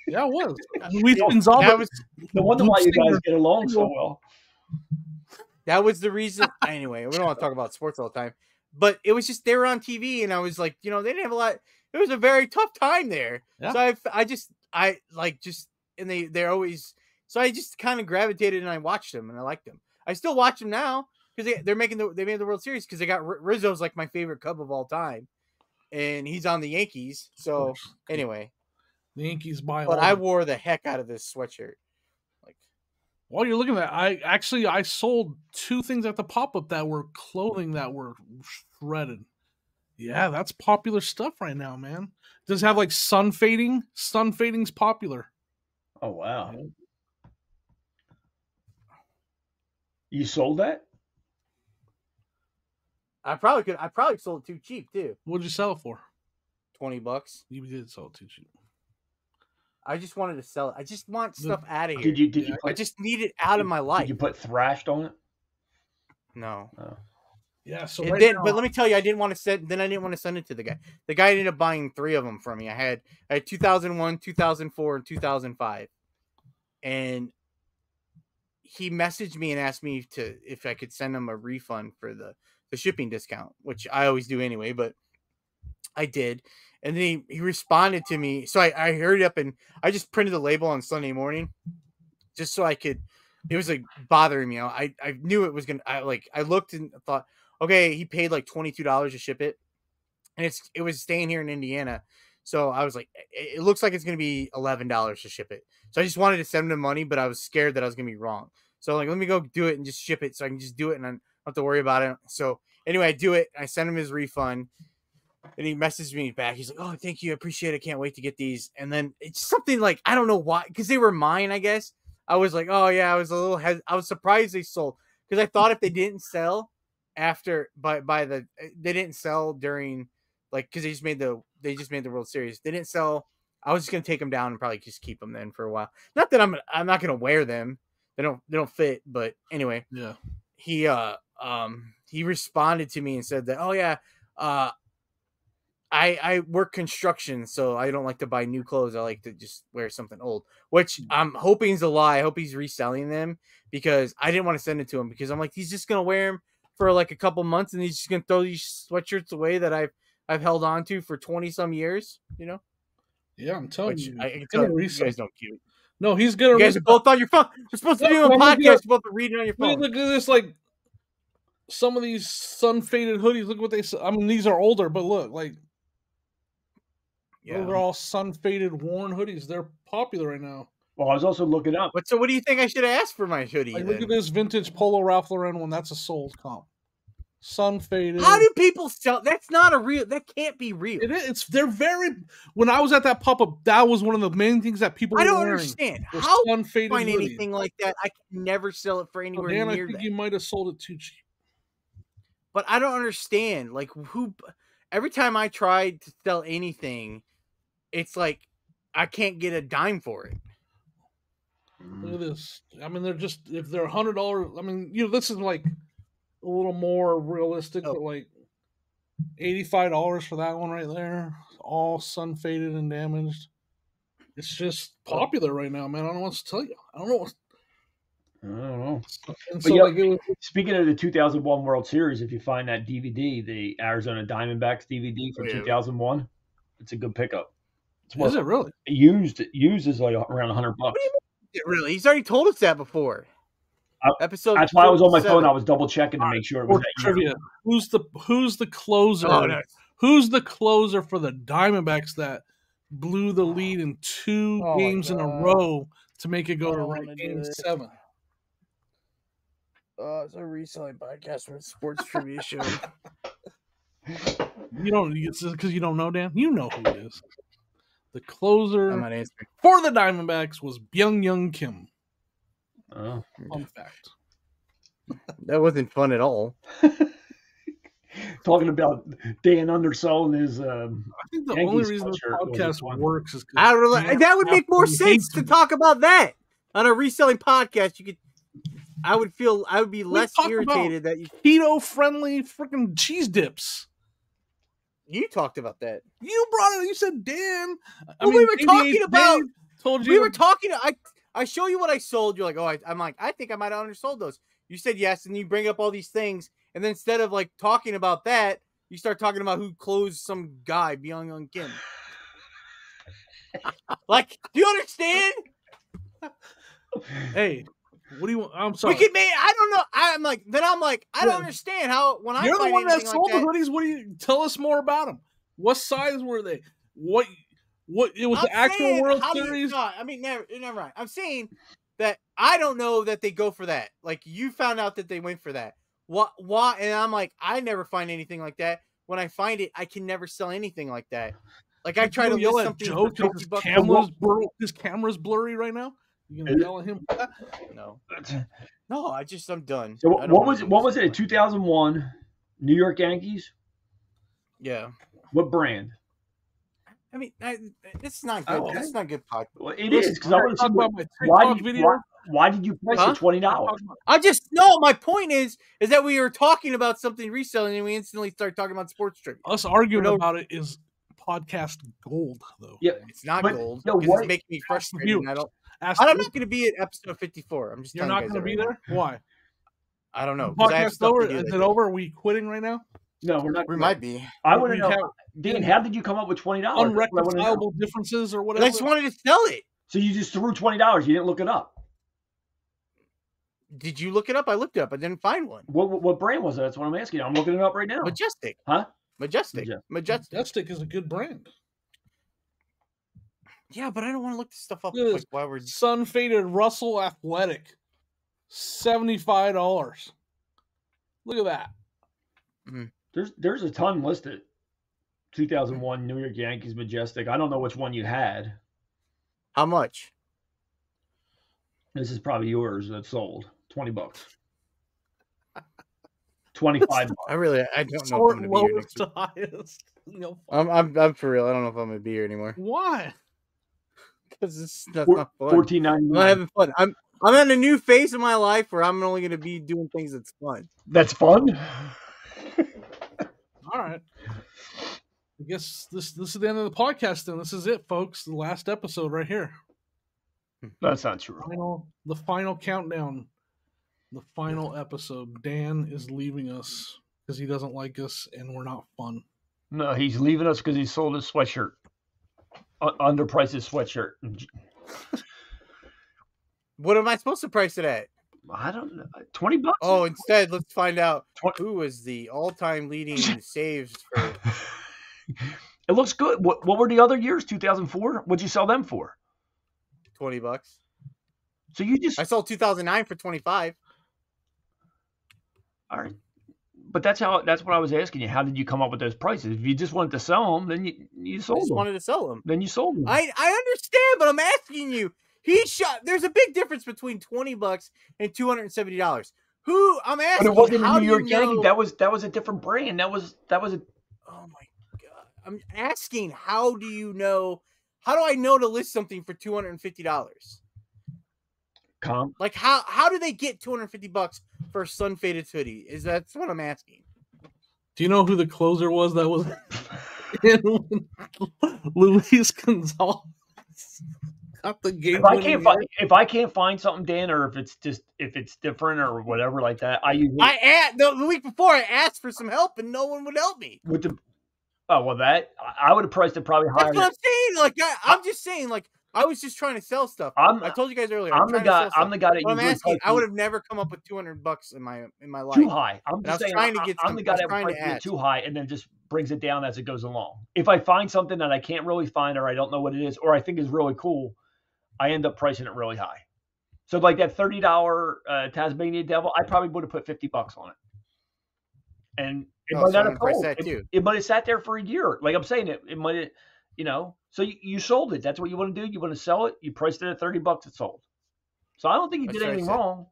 Yeah, it was. That was no wonder why you guys get along so well. That was the reason. Anyway, we don't want to talk about sports all the time, but it was just they were on TV, and I was like, they didn't have a lot. It was a very tough time there. Yeah. So they're always. So I just kind of gravitated and I watched them and I liked them. I still watch them now because they made the World Series because they got Rizzo's like my favorite Cub of all time, and he's on the Yankees. So anyway, the Yankees buy. But I wore the heck out of this sweatshirt. While you're looking at that, I sold 2 things at the pop-up that were clothing that were shredded. Yeah, that's popular stuff right now, man. Does it have like sun fading? Sun fading's popular. Oh wow. Yeah. You sold that? I probably sold it too cheap too. What'd you sell it for? $20. You did sell it too cheap. I just wanted to sell it. I just want stuff out of here. Did you I just need it out of my life. Did you put thrashed on it? No. Oh. Yeah, so And right then, now, but let me tell you, I didn't want to send it to the guy. The guy ended up buying 3 of them from me. I had 2001, 2004, and 2005. And he messaged me and asked me if I could send him a refund for the shipping discount, which I always do anyway, but I did. And then he responded to me. So I hurried up and I just printed the label on Sunday morning just so I could. It was like bothering me. I knew it was gonna. I looked and thought, okay, he paid like $22 to ship it, and it was staying here in Indiana. So I was like, it looks like it's gonna be $11 to ship it. So I just wanted to send him the money, but I was scared that I was gonna be wrong. So like, let me go do it and just ship it, so I can just do it and I don't have to worry about it. So anyway, I do it. I send him his refund. And he messaged me back. He's like, "Oh, thank you. I appreciate it. Can't wait to get these." And then it's something like, I don't know why, because they were mine, I guess. I was like, "Oh yeah," I was a little I was surprised they sold, because I thought if they didn't sell after they didn't sell during, like, because they just made the World Series. They didn't sell. I was just gonna take them down and probably just keep them then for a while. Not that I'm not gonna wear them. They don't fit. But anyway, yeah, he responded to me and said that, "Oh yeah, I work construction, so I don't like to buy new clothes. I like to just wear something old," which I'm hoping is a lie. I hope he's reselling them, because I didn't want to send it to him, because I'm like, he's just going to wear them for like a couple months and he's just going to throw these sweatshirts away that I've held on to for 20 some years, you know? yeah, I'm telling Which you, I can tell you guys don't cute. No, he's gonna. You guys are both on your phone. We're supposed to be on a podcast. You're both reading on your phone. Look at this, like some of these sun faded hoodies. Look what they. I mean, these are older, but look, like. Yeah. Those are all sun faded, worn hoodies. They're popular right now. Well, I was also looking up. So what do you think I should ask for my hoodie? Like, look at this vintage Polo Ralph Lauren one. That's a sold comp. Sun faded. How do people sell? That's not a real. That can't be real. It is. They're very. When I was at that pop up, that was one of the main things that people. I don't were understand how sun faded find hoodies. Anything like that. I can never sell it for anywhere near I think that. You might have sold it too cheap. But I don't understand. Like, who? Every time I tried to sell anything, it's like I can't get a dime for it. Look at this. I mean, they're just, if they're $100. I mean, this is like a little more realistic, but like $85 for that one right there, all sun faded and damaged. It's just popular right now, man. I don't know what to tell you. I don't know. And so, yeah, speaking of the 2001 World Series, if you find that DVD, the Arizona Diamondbacks DVD from 2001, it's a good pickup. Is it really? Used is like around $100. Really? He's already told us that before. Episode. That's why I was on my phone. I was double checking to make sure it was that trivia. Who's the closer? Oh, no. Who's the closer for the Diamondbacks that blew the lead in 2 games in a row to make it go to Game 7? It's a reselling podcast with sports trivia show. You don't. It's because you don't know, Dan. You know who it is. The closer I'm not answering. For the Diamondbacks was Byung Kim. Oh, fun fact. That wasn't fun at all. Talking about Dan underselling his. I think the only reason this podcast works is I don't know. That would make more sense to talk about that on a reselling podcast. You could. I would be less irritated that you keto friendly freaking cheese dips. You talked about that. You brought it. You said, Dan. We were talking about. Told you. We were talking. I show you what I sold. You're like, oh, I'm like, I think I might have undersold those. You said yes, and you bring up all these things, and then instead of like talking about that, you start talking about who closed some guy, Byung Kim. Like, do you understand? Hey. What do you want? I'm sorry. We could make. I don't know. I'm like. I don't understand how when you're the one that sold the hoodies. What do you tell us more about them? What size were they? What? It was the actual World Series. I mean, never mind. I'm saying that I don't know that they go for that. Like you found out that they went for that. What? Why? And I'm like, I never find anything like that. when I find it, I can never sell anything like that. Like I try to yell list at something Joe for because $50. his camera's blurry right now. You gonna yell at him for that? No, I'm done. So what was it? A 2001 New York Yankees? Yeah. What brand? I mean, it's not good. Oh, It's not good podcast. Well, it is because I want to see about my TikTok video. Why did you price it $20? My point is that we were talking about something reselling and we instantly start talking about sports trivia. Us arguing about it is podcast gold, though. Yeah, it's not gold because it's making me frustrated. I'm not going to be at episode 54. I'm just. You're not going to be there. Why? I don't know. Podcast over? Is it over? Are we quitting right now? No, we're not. We might be. I want to know, Dan. How did you come up with $20? Unreconcilable differences or whatever. I just wanted to sell it. So you just threw $20. You didn't look it up. Did you look it up? I looked it up. I didn't find one. What brand was it? That's what I'm asking. I'm looking it up right now. Majestic. Huh? Majestic is a good brand. Yeah, but I don't want to look this stuff up. Like, while we're sun faded Russell Athletic, $75. Look at that. Mm-hmm. There's a ton listed. 2001 New York Yankees Majestic. I don't know which one you had. How much? This is probably yours that sold. $20. $25. I don't know if I'm going to be here next week. Highest. No, I'm for real. I don't know if I'm going to be here anymore. Why? Because that's not fun. $14.99. I'm not having fun. I'm in a new phase of my life where I'm only going to be doing things that's fun. That's fun. All right. I guess this is the end of the podcast. Then this is it, folks. The last episode right here. That's not true. The final countdown. The final episode. Dan is leaving us because he doesn't like us and we're not fun. No, he's leaving us because he sold his sweatshirt. Underpriced his sweatshirt. What am I supposed to price it at? I don't know. $20? Oh, instead, let's find out who was the all-time leading saves for. It looks good. What were the other years? 2004? What'd you sell them for? $20. So I sold 2009 for $25. All right. But that's what I was asking you. How did you come up with those prices? If you just wanted to sell them, then you sold them. I just wanted to sell them. Then you sold them. I understand, but I'm asking you. There's a big difference between $20 and $270. I'm asking. But it wasn't a New York Yankee. That was a different brand. That was a. Oh my god! I'm asking. How do you know? How do I know to list something for $250? Like how do they get $250 for a sun faded hoodie? That's what I'm asking. Do you know who the closer was that was Luis Gonzalez? The game if I can't find something, Dan, or if it's different or whatever like that, the week before I asked for some help and no one would help me. I would have priced it probably higher. That's what I'm saying. Like I'm just saying, like I was just trying to sell stuff. I told you guys earlier. I'm the guy that I'm asking. I would have never come up with $200 in my life. Too high. I'm the guy that prices it too high and then just brings it down as it goes along. If I find something that I can't really find or I don't know what it is or I think is really cool, I end up pricing it really high. So like that $30 Tasmania Devil, I probably would have put $50 on it. And it might not have sold. It might have sat there for a year. Like I'm saying, it might have, so you sold it. That's what you want to do. You want to sell it. You priced it at $30. It sold. So I don't think you did anything wrong.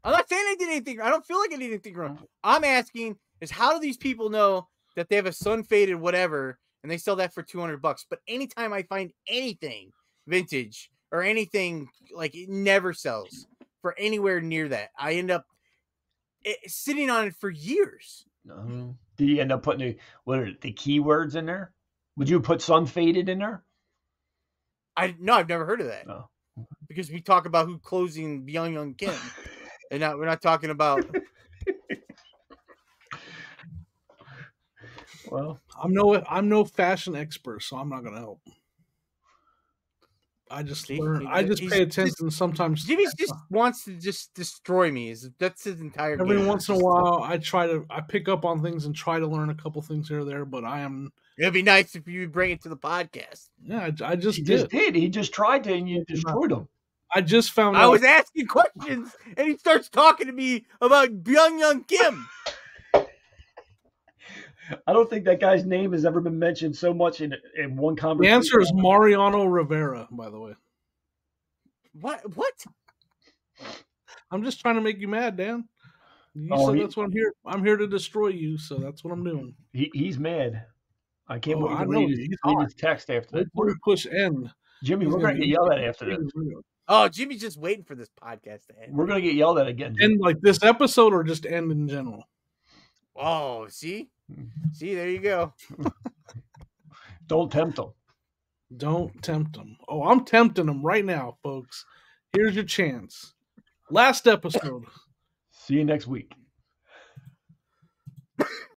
I'm not saying I did anything. I don't feel like I did anything wrong. I'm asking is how do these people know that they have a sun faded whatever and they sell that for $200? But anytime I find anything vintage or anything like it never sells for anywhere near that. I end up sitting on it for years. No. Did you end up putting the keywords in there? Would you put sun faded in there? No, I've never heard of that. No. Because we talk about who closing Young Kim. And we're not talking about Well, I'm no fashion expert, so I'm not gonna help. I just pay attention sometimes. Jimmy just wants to just destroy me. That's his entire game. Every once in a while, I pick up on things and try to learn a couple things here or there, but I am. It'd be nice if you bring it to the podcast. Yeah, I just did. He just tried to, and you destroyed him. I just found out. I was asking questions, and he starts talking to me about Young Kim. I don't think that guy's name has ever been mentioned so much in one The conversation. answer is Mariano Rivera, by the way. What? I'm just trying to make you mad, Dan. You said that's what I'm here. I'm here to destroy you, so that's what I'm doing. He's mad. I can't wait to read his text after that. We're push end. Jimmy, we're going to get yelled at after this. Oh, Jimmy's just waiting for this podcast to end. We're going to get yelled at again. Jimmy. End like this episode or just end in general? Oh, see, there you go. Don't tempt them. Don't tempt them. Oh, I'm tempting them right now, folks. Here's your chance. Last episode. See you next week.